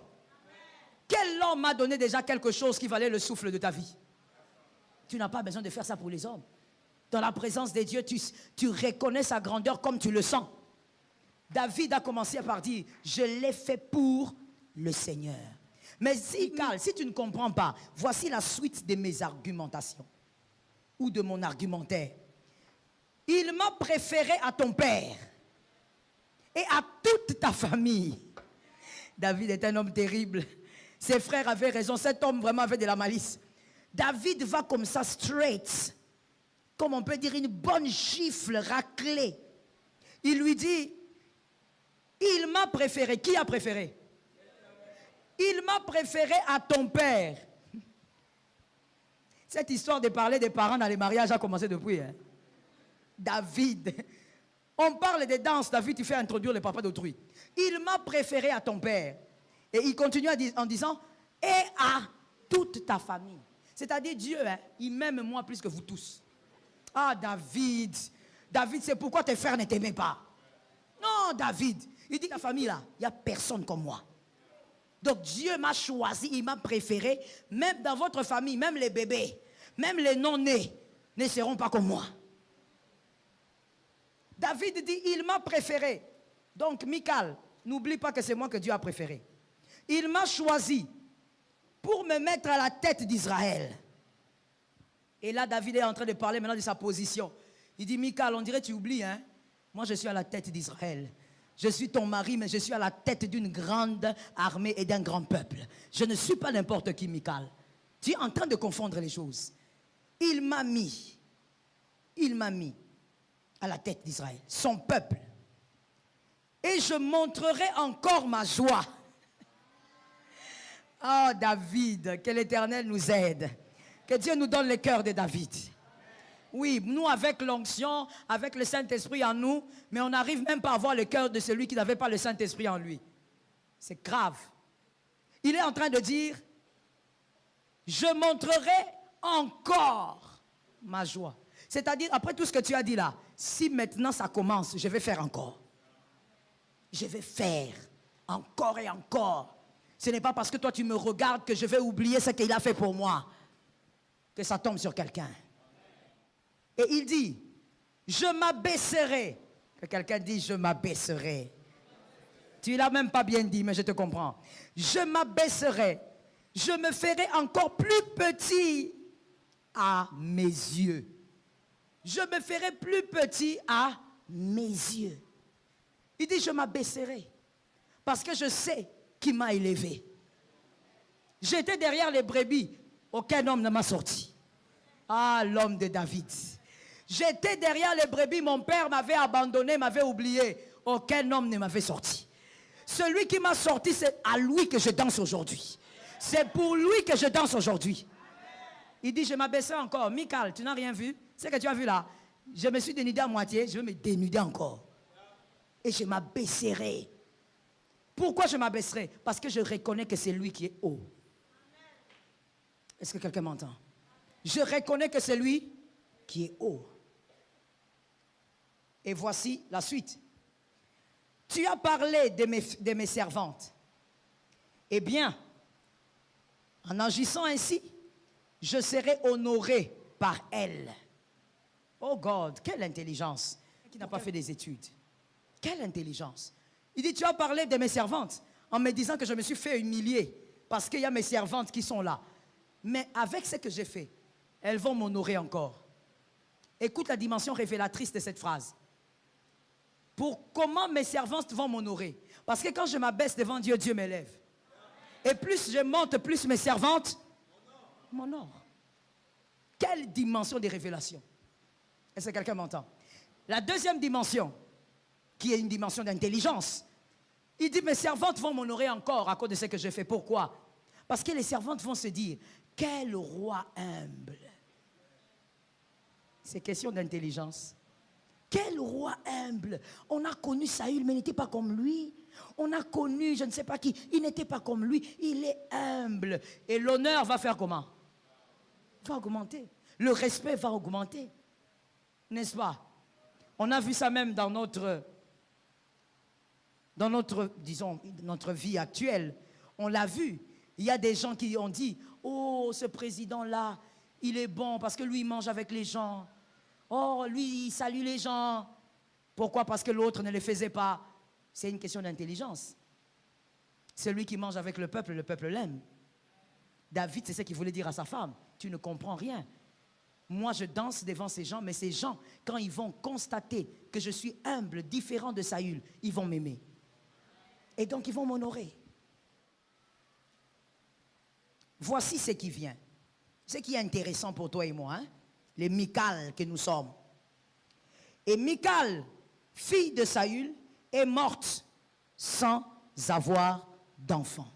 Quel homme m'a donné déjà quelque chose qui valait le souffle de ta vie? Tu n'as pas besoin de faire ça pour les hommes. Dans la présence de Dieu, tu reconnais sa grandeur comme tu le sens. David a commencé par dire, je l'ai fait pour le Seigneur. Mais si tu ne comprends pas, voici la suite de mes argumentations ou de mon argumentaire. Il m'a préféré à ton père et à toute ta famille. David est un homme terrible. Ses frères avaient raison. Cet homme vraiment avait de la malice. David va comme ça straight. Comme on peut dire une bonne gifle raclée. Il lui dit, il m'a préféré. Qui a préféré? Il m'a préféré à ton père. Cette histoire de parler des parents dans les mariages a commencé depuis. Hein? David. On parle des danses. David, tu fais introduire le papa d'autrui. Il m'a préféré à ton père. Et il continue en disant, et à toute ta famille. C'est-à-dire Dieu, hein, il m'aime moi plus que vous tous. Ah, David. David, c'est pourquoi tes frères ne t'aimaient pas. Non, David. Il dit, la famille là, il n'y a personne comme moi. Donc Dieu m'a choisi, il m'a préféré. Même dans votre famille, même les bébés, même les non-nés ne seront pas comme moi. David dit, il m'a préféré. Donc Michal, n'oublie pas que c'est moi que Dieu a préféré. Il m'a choisi pour me mettre à la tête d'Israël. Et là, David est en train de parler maintenant de sa position. Il dit, Michal, on dirait que tu oublies, hein? Moi, je suis à la tête d'Israël. Je suis ton mari, mais je suis à la tête d'une grande armée et d'un grand peuple. Je ne suis pas n'importe qui, Michal. Tu es en train de confondre les choses. Il m'a mis à la tête d'Israël, son peuple. Et je montrerai encore ma joie. Oh David, que l'Éternel nous aide. Que Dieu nous donne le cœur de David. Oui, nous avec l'onction, avec le Saint-Esprit en nous, mais on n'arrive même pas à avoir le cœur de celui qui n'avait pas le Saint-Esprit en lui. C'est grave. Il est en train de dire, je montrerai encore ma joie. C'est-à-dire, après tout ce que tu as dit là, si maintenant ça commence, je vais faire encore. Je vais faire encore et encore. Ce n'est pas parce que toi tu me regardes que je vais oublier ce qu'il a fait pour moi. Que ça tombe sur quelqu'un. Et il dit, je m'abaisserai. Que quelqu'un dise, je m'abaisserai. Tu ne l'as même pas bien dit, mais je te comprends. Je m'abaisserai. Je me ferai encore plus petit à mes yeux. Je me ferai plus petit à mes yeux. Il dit, je m'abaisserai. Parce que je sais qui m'a élevé. J'étais derrière les brebis. Aucun homme ne m'a sorti. Ah, l'homme de David. J'étais derrière les brebis. Mon père m'avait abandonné, m'avait oublié. Aucun homme ne m'avait sorti. Celui qui m'a sorti, c'est à lui que je danse aujourd'hui. C'est pour lui que je danse aujourd'hui. Il dit, je m'abaisserai encore. Michal, tu n'as rien vu? C'est ce que tu as vu là. Je me suis dénudé à moitié, je vais me dénuder encore. Et je m'abaisserai. Pourquoi je m'abaisserai? Parce que je reconnais que c'est lui qui est haut. Est-ce que quelqu'un m'entend? Je reconnais que c'est lui qui est haut. Et voici la suite. Tu as parlé de mes servantes. Eh bien, en agissant ainsi, je serai honoré par elles. Oh God, quelle intelligence. Qui n'a pas fait des études. Quelle intelligence. Il dit, tu as parlé de mes servantes en me disant que je me suis fait humilier parce qu'il y a mes servantes qui sont là. Mais avec ce que j'ai fait, elles vont m'honorer encore. Écoute la dimension révélatrice de cette phrase. Pour comment mes servantes vont m'honorer. Parce que quand je m'abaisse devant Dieu, Dieu m'élève. Et plus je monte, plus mes servantes m'honorent. Quelle dimension de révélation. Est-ce que quelqu'un m'entend? La deuxième dimension, qui est une dimension d'intelligence, il dit, mes servantes vont m'honorer encore à cause de ce que je fais. Pourquoi? Parce que les servantes vont se dire, quel roi humble. C'est question d'intelligence. Quel roi humble. On a connu Saül, mais il n'était pas comme lui. On a connu, je ne sais pas qui, il n'était pas comme lui. Il est humble. Et l'honneur va faire comment? Va augmenter. Le respect va augmenter. N'est-ce pas? On a vu ça même dans notre, disons, notre vie actuelle. On l'a vu. Il y a des gens qui ont dit, oh, ce président-là, il est bon parce que lui, il mange avec les gens. Oh, lui, il salue les gens. Pourquoi? Parce que l'autre ne le faisait pas. C'est une question d'intelligence. Celui qui mange avec le peuple l'aime. David, c'est ce qu'il voulait dire à sa femme. Tu ne comprends rien. Moi, je danse devant ces gens, mais ces gens, quand ils vont constater que je suis humble, différent de Saül, ils vont m'aimer. Et donc, ils vont m'honorer. Voici ce qui vient. Ce qui est intéressant pour toi et moi, hein? Les Michal que nous sommes. Et Michal, fille de Saül, est morte sans avoir d'enfant.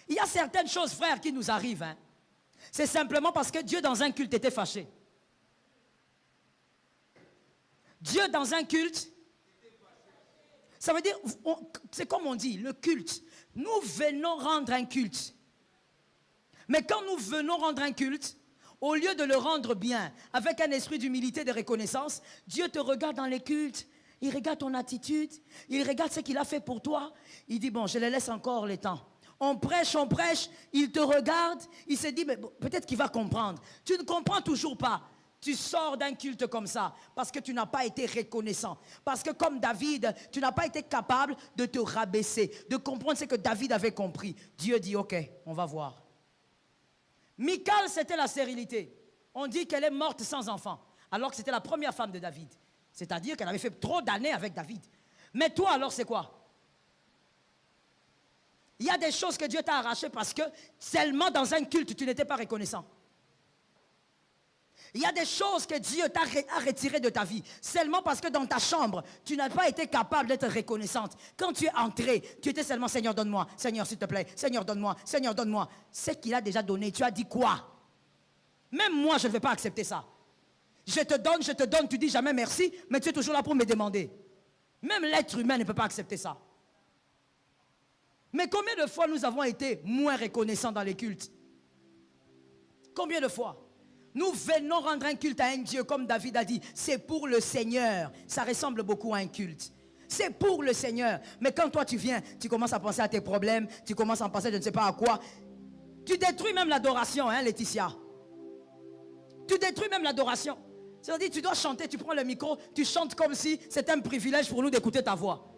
Il y a certaines choses, frères, qui nous arrivent. Hein? C'est simplement parce que Dieu, dans un culte, était fâché. Dieu, dans un culte, ça veut dire, c'est comme on dit, le culte. Nous venons rendre un culte. Mais quand nous venons rendre un culte, au lieu de le rendre bien, avec un esprit d'humilité, de reconnaissance, Dieu te regarde dans les cultes, il regarde ton attitude, il regarde ce qu'il a fait pour toi. Il dit, bon, je le laisse encore le temps. On prêche, il te regarde, il se dit, mais bon, peut-être qu'il va comprendre. Tu ne comprends toujours pas. Tu sors d'un culte comme ça parce que tu n'as pas été reconnaissant. Parce que comme David, tu n'as pas été capable de te rabaisser, de comprendre ce que David avait compris. Dieu dit, ok, on va voir. Michal, c'était la stérilité. On dit qu'elle est morte sans enfant, alors que c'était la première femme de David. C'est-à-dire qu'elle avait fait trop d'années avec David. Mais toi, alors, c'est quoi? Il y a des choses que Dieu t'a arrachées parce que seulement dans un culte, tu n'étais pas reconnaissant. Il y a des choses que Dieu t'a retirées de ta vie seulement parce que dans ta chambre, tu n'as pas été capable d'être reconnaissante. Quand tu es entré, tu étais seulement Seigneur, donne-moi. Seigneur, s'il te plaît. Seigneur, donne-moi. Seigneur, donne-moi. Ce qu'il a déjà donné, tu as dit quoi? Même moi, je ne vais pas accepter ça. Je te donne, tu dis jamais merci, mais tu es toujours là pour me demander. Même l'être humain ne peut pas accepter ça. Mais combien de fois nous avons été moins reconnaissants dans les cultes? Combien de fois? Nous venons rendre un culte à un Dieu, comme David a dit, c'est pour le Seigneur. Ça ressemble beaucoup à un culte. C'est pour le Seigneur. Mais quand toi tu viens, tu commences à penser à tes problèmes, tu commences à penser je ne sais pas à quoi. Tu détruis même l'adoration, hein, Laetitia. Tu détruis même l'adoration. C'est-à-dire, tu dois chanter, tu prends le micro, tu chantes comme si c'était un privilège pour nous d'écouter ta voix.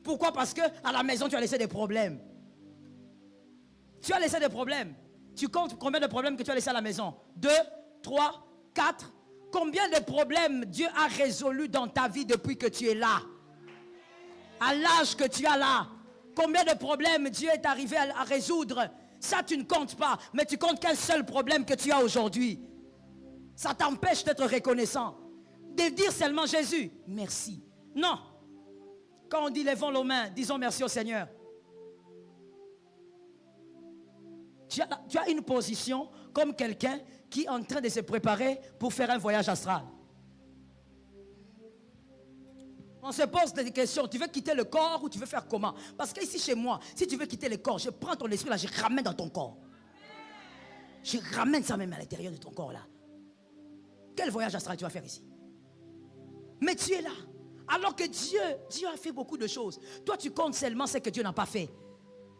Pourquoi? Parce qu'à la maison, tu as laissé des problèmes. Tu as laissé des problèmes. Tu comptes combien de problèmes que tu as laissés à la maison? 2, 3, 4. Combien de problèmes Dieu a résolus dans ta vie depuis que tu es là? À l'âge que tu as là. Combien de problèmes Dieu est arrivé à résoudre? Ça, tu ne comptes pas. Mais tu comptes qu'un seul problème que tu as aujourd'hui. Ça t'empêche d'être reconnaissant. De dire seulement Jésus, merci. Non. Quand on dit levons nos mains, disons merci au Seigneur. Tu as une position comme quelqu'un qui est en train de se préparer pour faire un voyage astral. On se pose des questions. Tu veux quitter le corps ou tu veux faire comment? Parce qu'ici chez moi, si tu veux quitter le corps, je prends ton esprit là, je ramène dans ton corps. Je ramène ça même à l'intérieur de ton corps là. Quel voyage astral tu vas faire ici? Mais tu es là. Alors que Dieu a fait beaucoup de choses. Toi, tu comptes seulement ce que Dieu n'a pas fait.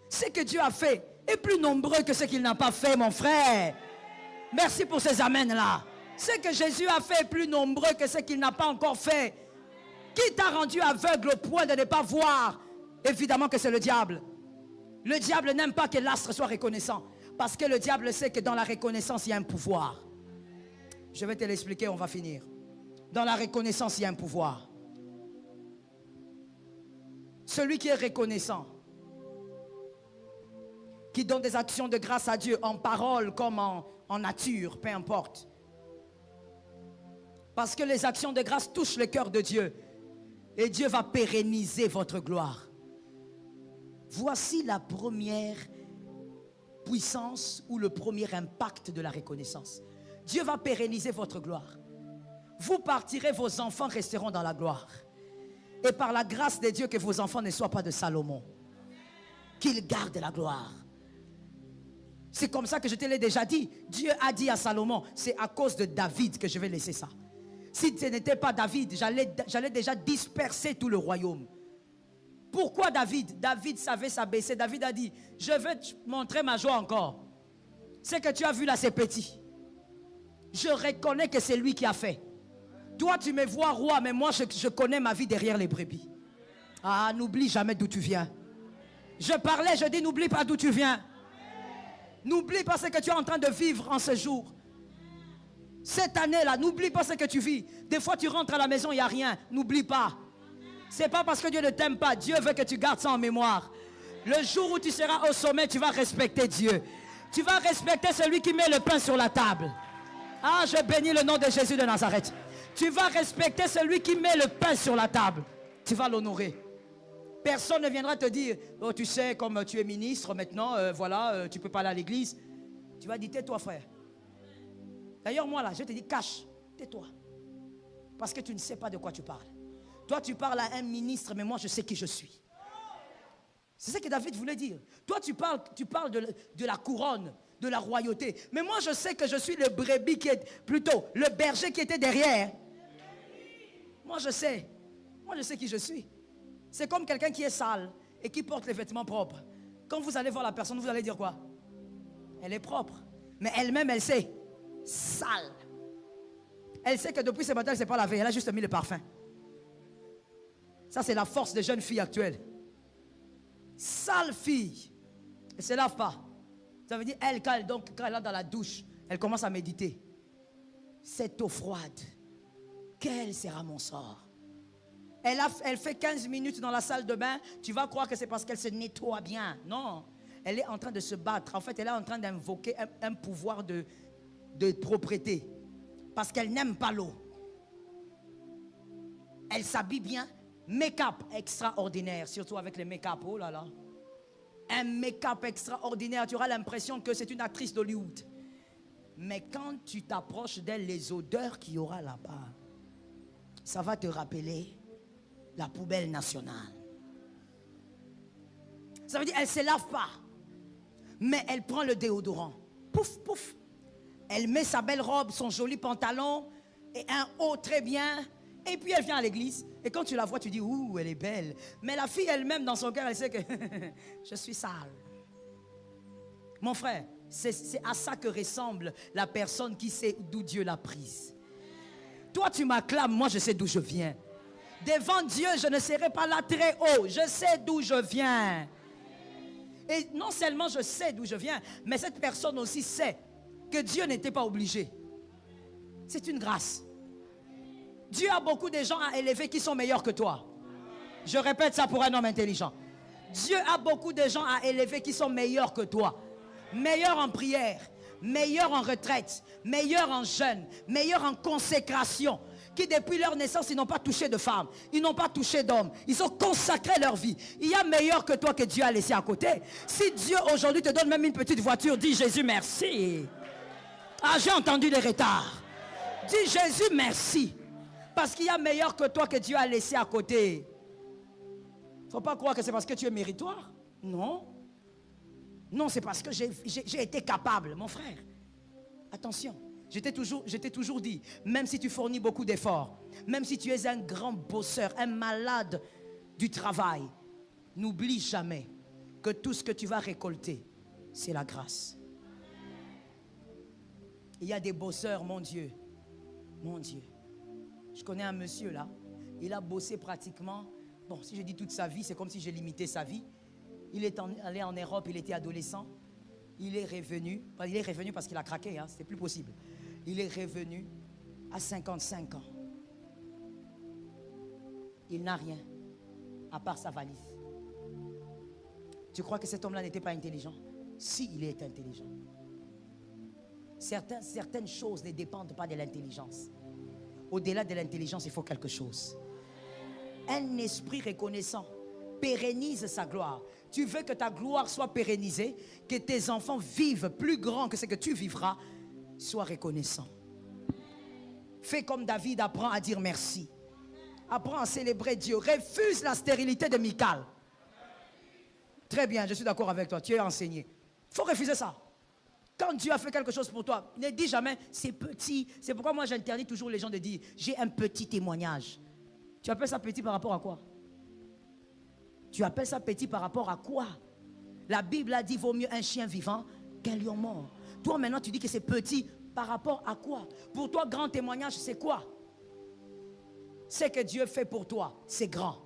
Ce que Dieu a fait est plus nombreux que ce qu'il n'a pas fait, mon frère. Merci pour ces amens-là. Ce que Jésus a fait est plus nombreux que ce qu'il n'a pas encore fait. Qui t'a rendu aveugle au point de ne pas voir? Évidemment que c'est le diable. Le diable n'aime pas que l'astre soit reconnaissant. Parce que le diable sait que dans la reconnaissance, il y a un pouvoir. Je vais te l'expliquer, on va finir. Dans la reconnaissance, il y a un pouvoir. Celui qui est reconnaissant, qui donne des actions de grâce à Dieu en parole comme en nature, peu importe. Parce que les actions de grâce touchent le cœur de Dieu. Et Dieu va pérenniser votre gloire. Voici la première puissance ou le premier impact de la reconnaissance. Dieu va pérenniser votre gloire. Vous partirez, vos enfants resteront dans la gloire. Et par la grâce de Dieu, que vos enfants ne soient pas de Salomon. Qu'ils gardent la gloire. C'est comme ça que je te l'ai déjà dit. Dieu a dit à Salomon, c'est à cause de David que je vais laisser ça. Si ce n'était pas David, j'allais déjà disperser tout le royaume. Pourquoi David? David savait s'abaisser. David a dit, je vais te montrer ma joie encore. Ce que tu as vu là, c'est petit. Je reconnais que c'est lui qui a fait. Toi, tu me vois roi, mais moi, je connais ma vie derrière les brebis. Ah, n'oublie jamais d'où tu viens. Je parlais, je dis, n'oublie pas d'où tu viens. N'oublie pas ce que tu es en train de vivre en ce jour. Cette année-là, n'oublie pas ce que tu vis. Des fois, tu rentres à la maison, il n'y a rien. N'oublie pas. Ce n'est pas parce que Dieu ne t'aime pas. Dieu veut que tu gardes ça en mémoire. Le jour où tu seras au sommet, tu vas respecter Dieu. Tu vas respecter celui qui met le pain sur la table. Ah, je bénis le nom de Jésus de Nazareth. Tu vas respecter celui qui met le pain sur la table. Tu vas l'honorer. Personne ne viendra te dire, oh, tu sais, comme tu es ministre maintenant, voilà, tu ne peux pas aller à l'église. Tu vas dire, tais-toi, frère. D'ailleurs, moi là, je te dis, cache, tais-toi. Parce que tu ne sais pas de quoi tu parles. Toi, tu parles à un ministre, mais moi, je sais qui je suis. C'est ce que David voulait dire. Toi, tu parles de la couronne, de la royauté. Mais moi, je sais que je suis le brebis qui est, plutôt, le berger qui était derrière. Moi, je sais. Moi, je sais qui je suis. C'est comme quelqu'un qui est sale et qui porte les vêtements propres. Quand vous allez voir la personne, vous allez dire quoi? Elle est propre. Mais elle-même, elle sait. Sale. Elle sait que depuis ce matin, elle ne s'est pas lavée. Elle a juste mis le parfum. Ça, c'est la force des jeunes filles actuelles. Sale fille. Elle ne se lave pas. Ça veut dire, quand elle est dans la douche, elle commence à méditer. Cette eau froide, quel sera mon sort? Elle fait 15 minutes dans la salle de bain. Tu vas croire que c'est parce qu'elle se nettoie bien. Non. Elle est en train de se battre. En fait, elle est en train d'invoquer un pouvoir de propreté. Parce qu'elle n'aime pas l'eau. Elle s'habille bien. Make-up extraordinaire. Surtout avec les make-up. Oh là là. Un make-up extraordinaire. Tu auras l'impression que c'est une actrice d'Hollywood. Mais quand tu t'approches d'elle, les odeurs qu'il y aura là-bas, ça va te rappeler la poubelle nationale. Ça veut dire elle ne se lave pas. Mais elle prend le déodorant. Pouf, pouf. Elle met sa belle robe, son joli pantalon et un haut très bien. Et puis elle vient à l'église. Et quand tu la vois, tu dis, ouh, elle est belle. Mais la fille elle-même, dans son cœur, elle sait que je suis sale. Mon frère, c'est à ça que ressemble la personne qui sait d'où Dieu l'a prise. Toi, tu m'acclames, moi, je sais d'où je viens. Devant Dieu, je ne serai pas là très haut. Je sais d'où je viens. Et non seulement je sais d'où je viens, mais cette personne aussi sait que Dieu n'était pas obligé. C'est une grâce. Dieu a beaucoup de gens à élever qui sont meilleurs que toi. Je répète ça pour un homme intelligent. Dieu a beaucoup de gens à élever qui sont meilleurs que toi. Meilleurs en prière, meilleurs en retraite, meilleurs en jeûne, meilleurs en consécration. Qui depuis leur naissance, ils n'ont pas touché de femme, ils n'ont pas touché d'homme, ils ont consacré leur vie. Il y a meilleur que toi que Dieu a laissé à côté. Si Dieu aujourd'hui te donne même une petite voiture, dis Jésus merci. Ah, j'ai entendu les retards. Dis Jésus merci. Parce qu'il y a meilleur que toi que Dieu a laissé à côté. Il ne faut pas croire que c'est parce que tu es méritoire. Non. Non, c'est parce que j'ai été capable, mon frère. Attention. Je t'ai toujours dit, même si tu fournis beaucoup d'efforts, même si tu es un grand bosseur, un malade du travail, n'oublie jamais que tout ce que tu vas récolter, c'est la grâce. Il y a des bosseurs, mon Dieu. Mon Dieu. Je connais un monsieur là, il a bossé pratiquement, bon, si je dis toute sa vie, c'est comme si j'ai limité sa vie. Il est allé en Europe, il était adolescent. Il est revenu parce qu'il a craqué, hein, c'était plus possible. Il est revenu à 55 ans. Il n'a rien, à part sa valise. Tu crois que cet homme-là n'était pas intelligent? Si, il est intelligent. Certaines choses ne dépendent pas de l'intelligence. Au-delà de l'intelligence, il faut quelque chose. Un esprit reconnaissant pérennise sa gloire. Tu veux que ta gloire soit pérennisée, que tes enfants vivent plus grand que ce que tu vivras, sois reconnaissant. Fais comme David, apprends à dire merci. Apprends à célébrer Dieu. Refuse la stérilité de Michal. Très bien, je suis d'accord avec toi, tu es enseigné. Il faut refuser ça. Quand Dieu a fait quelque chose pour toi, ne dis jamais c'est petit. C'est pourquoi moi j'interdis toujours les gens de dire j'ai un petit témoignage. Tu appelles ça petit par rapport à quoi? Tu appelles ça petit par rapport à quoi? La Bible a dit vaut mieux un chien vivant qu'un lion mort. Toi maintenant tu dis que c'est petit par rapport à quoi? Pour toi grand témoignage c'est quoi? Ce que Dieu fait pour toi, c'est grand.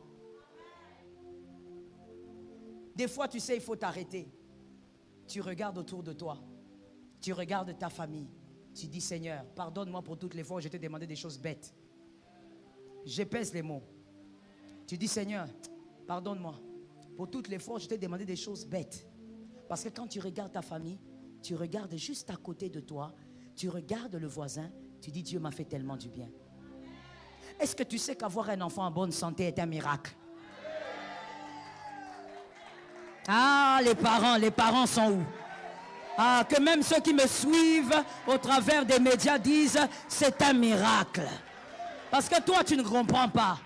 Des fois tu sais il faut t'arrêter. Tu regardes autour de toi. Tu regardes ta famille. Tu dis Seigneur, pardonne-moi pour toutes les fois où je t'ai demandé des choses bêtes. Je pèse les mots. Tu dis Seigneur, pardonne-moi pour toutes les fois où je t'ai demandé des choses bêtes. Parce que quand tu regardes ta famille, tu regardes juste à côté de toi, tu regardes le voisin, tu dis Dieu m'a fait tellement du bien. Est-ce que tu sais qu'avoir un enfant en bonne santé est un miracle? Ah, les parents sont où? Ah, que même ceux qui me suivent au travers des médias disent c'est un miracle. Parce que toi tu ne comprends pas.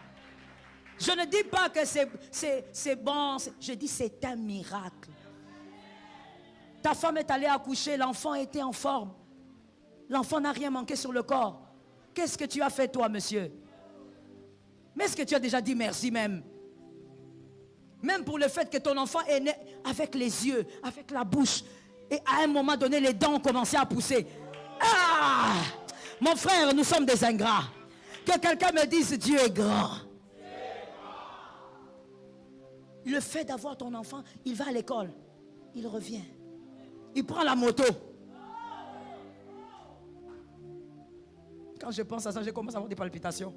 Je ne dis pas que c'est bon, je dis c'est un miracle. Ta femme est allée accoucher, l'enfant était en forme. L'enfant n'a rien manqué sur le corps. Qu'est-ce que tu as fait toi, monsieur? Mais est-ce que tu as déjà dit merci même? Même pour le fait que ton enfant est né avec les yeux, avec la bouche. Et à un moment donné, les dents ont commencé à pousser. Ah! Mon frère, nous sommes des ingrats. Que quelqu'un me dise Dieu est grand. Le fait d'avoir ton enfant, il va à l'école. Il revient. Il prend la moto. Quand je pense à ça, je commence à avoir des palpitations.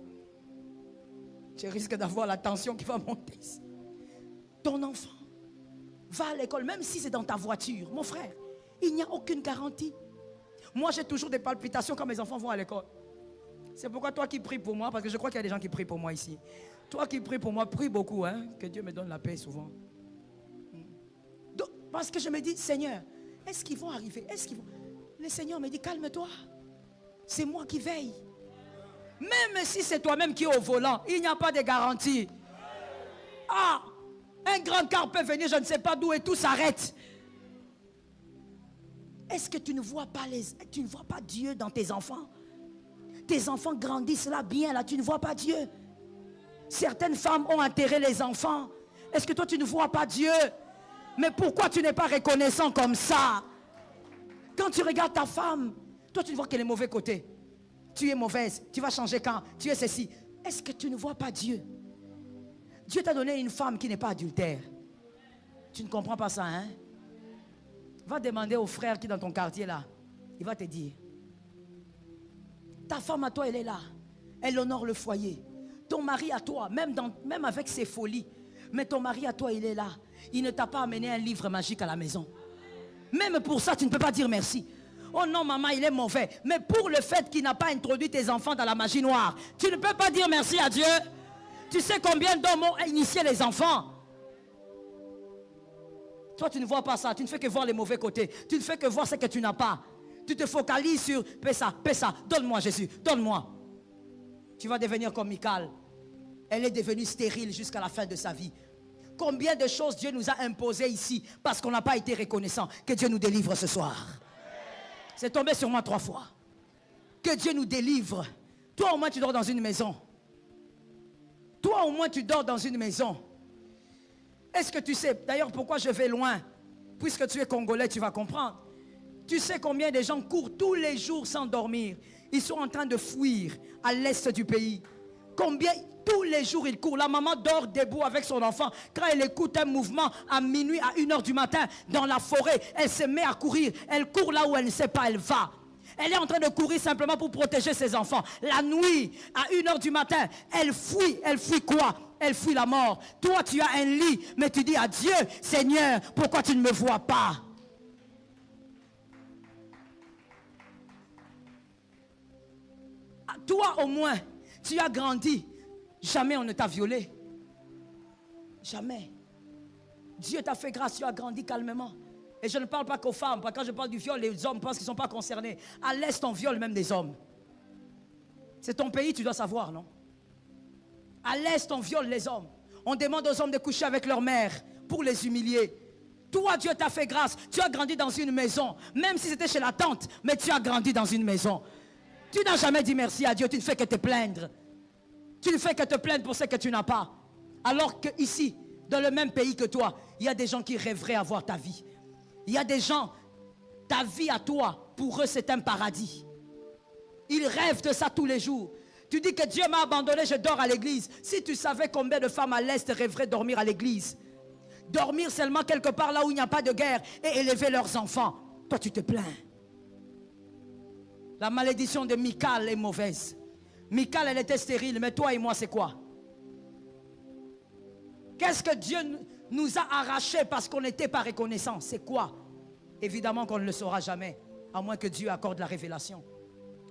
Je risque d'avoir la tension qui va monter. Ton enfant va à l'école, même si c'est dans ta voiture. Mon frère, il n'y a aucune garantie. Moi, j'ai toujours des palpitations quand mes enfants vont à l'école. C'est pourquoi toi qui pries pour moi, parce que je crois qu'il y a des gens qui prient pour moi ici. Toi qui pries pour moi, prie beaucoup, hein, que Dieu me donne la paix souvent. Donc, parce que je me dis, Seigneur, est-ce qu'ils vont arriver? Est-ce qu'ils vont... Le Seigneur me dit, calme-toi. C'est moi qui veille. Même si c'est toi-même qui es au volant, il n'y a pas de garantie. Ah! Un grand car peut venir, je ne sais pas d'où, et tout s'arrête. Est-ce que tu ne vois pas Dieu dans tes enfants? Tes enfants grandissent là bien, là, tu ne vois pas Dieu. Certaines femmes ont enterré les enfants. Est-ce que toi tu ne vois pas Dieu? Mais pourquoi tu n'es pas reconnaissant comme ça? Quand tu regardes ta femme, toi tu ne vois que les mauvais côtés. Tu es mauvaise, tu vas changer quand? Tu es ceci. Est-ce que tu ne vois pas Dieu? Dieu t'a donné une femme qui n'est pas adultère. Tu ne comprends pas ça, hein? Va demander au frère qui est dans ton quartier là. Il va te dire. Ta femme à toi, elle est là. Elle honore le foyer. Ton mari à toi, même avec ses folies. Mais ton mari à toi, il est là. Il ne t'a pas amené un livre magique à la maison. Même pour ça, tu ne peux pas dire merci. Oh non, maman, il est mauvais. Mais pour le fait qu'il n'a pas introduit tes enfants dans la magie noire, tu ne peux pas dire merci à Dieu. Tu sais combien d'hommes ont initié les enfants? Toi, tu ne vois pas ça. Tu ne fais que voir les mauvais côtés. Tu ne fais que voir ce que tu n'as pas. Tu te focalises sur paie ça, donne-moi Jésus, donne-moi. Tu vas devenir comme Michal. Elle est devenue stérile jusqu'à la fin de sa vie. Combien de choses Dieu nous a imposées ici parce qu'on n'a pas été reconnaissant. Que Dieu nous délivre ce soir. C'est tombé sur moi 3 fois. Que Dieu nous délivre. Toi au moins tu dors dans une maison. Toi au moins tu dors dans une maison. Est-ce que tu sais, d'ailleurs pourquoi je vais loin? Puisque tu es Congolais, tu vas comprendre. Tu sais combien de gens courent tous les jours sans dormir. Ils sont en train de fuir à l'est du pays. Combien, tous les jours ils courent. La maman dort debout avec son enfant. Quand elle écoute un mouvement à minuit, à 1h du matin, dans la forêt, elle se met à courir. Elle court là où elle ne sait pas, elle va. Elle est en train de courir simplement pour protéger ses enfants. La nuit, à 1h du matin, elle fuit. Elle fuit quoi? Elle fuit la mort. Toi, tu as un lit, mais tu dis à Dieu, Seigneur, pourquoi tu ne me vois pas? Toi, au moins, tu as grandi. Jamais on ne t'a violé. Jamais. Dieu t'a fait grâce, tu as grandi calmement. Et je ne parle pas qu'aux femmes, parce que quand je parle du viol, les hommes pensent qu'ils ne sont pas concernés. À l'Est, on viole même des hommes. C'est ton pays, tu dois savoir, non? À l'Est, on viole les hommes. On demande aux hommes de coucher avec leur mère pour les humilier. Toi, Dieu t'a fait grâce. Tu as grandi dans une maison, même si c'était chez la tante, mais tu as grandi dans une maison. Tu n'as jamais dit merci à Dieu, tu ne fais que te plaindre. Tu ne fais que te plaindre pour ce que tu n'as pas. Alors qu'ici, dans le même pays que toi, il y a des gens qui rêveraient avoir ta vie. Il y a des gens, ta vie à toi, pour eux c'est un paradis. Ils rêvent de ça tous les jours. Tu dis que Dieu m'a abandonné, je dors à l'église. Si tu savais combien de femmes à l'Est rêveraient dormir à l'église, dormir seulement quelque part là où il n'y a pas de guerre et élever leurs enfants, toi tu te plains. La malédiction de Michal est mauvaise. Michal, elle était stérile, mais toi et moi, c'est quoi? Qu'est-ce que Dieu nous a arraché parce qu'on n'était pas reconnaissant? C'est quoi? Évidemment qu'on ne le saura jamais, à moins que Dieu accorde la révélation.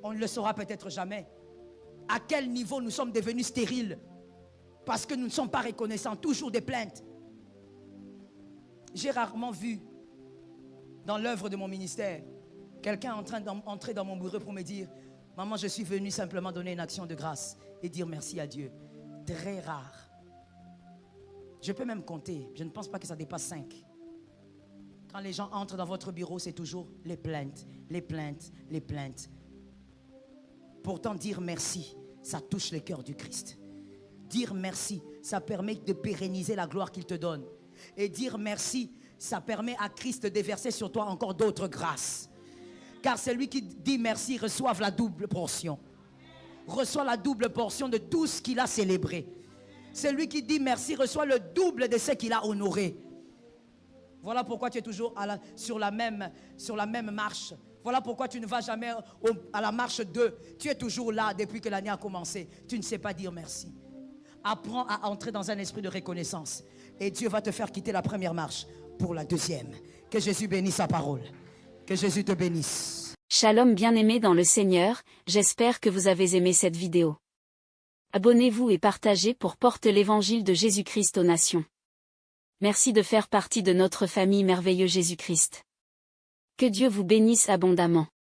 On ne le saura peut-être jamais. À quel niveau nous sommes devenus stériles? Parce que nous ne sommes pas reconnaissants, toujours des plaintes. J'ai rarement vu, dans l'œuvre de mon ministère, quelqu'un en train d'entrer dans mon bureau pour me dire, maman, je suis venu simplement donner une action de grâce et dire merci à Dieu. Très rare. Je peux même compter, je ne pense pas que ça dépasse 5. Quand les gens entrent dans votre bureau, c'est toujours les plaintes, les plaintes, les plaintes. Pourtant, dire merci, ça touche le cœur du Christ. Dire merci, ça permet de pérenniser la gloire qu'il te donne. Et dire merci, ça permet à Christ de déverser sur toi encore d'autres grâces. Car celui qui dit merci reçoit la double portion. Reçoit la double portion de tout ce qu'il a célébré. Celui qui dit merci reçoit le double de ce qu'il a honoré. Voilà pourquoi tu es toujours sur la même marche. Voilà pourquoi tu ne vas jamais à la marche 2. Tu es toujours là depuis que l'année a commencé. Tu ne sais pas dire merci. Apprends à entrer dans un esprit de reconnaissance. Et Dieu va te faire quitter la première marche pour la deuxième. Que Jésus bénisse sa parole. Que Jésus te bénisse. Shalom bien-aimés dans le Seigneur, j'espère que vous avez aimé cette vidéo. Abonnez-vous et partagez pour porter l'évangile de Jésus-Christ aux nations. Merci de faire partie de notre famille merveilleuse Jésus-Christ. Que Dieu vous bénisse abondamment.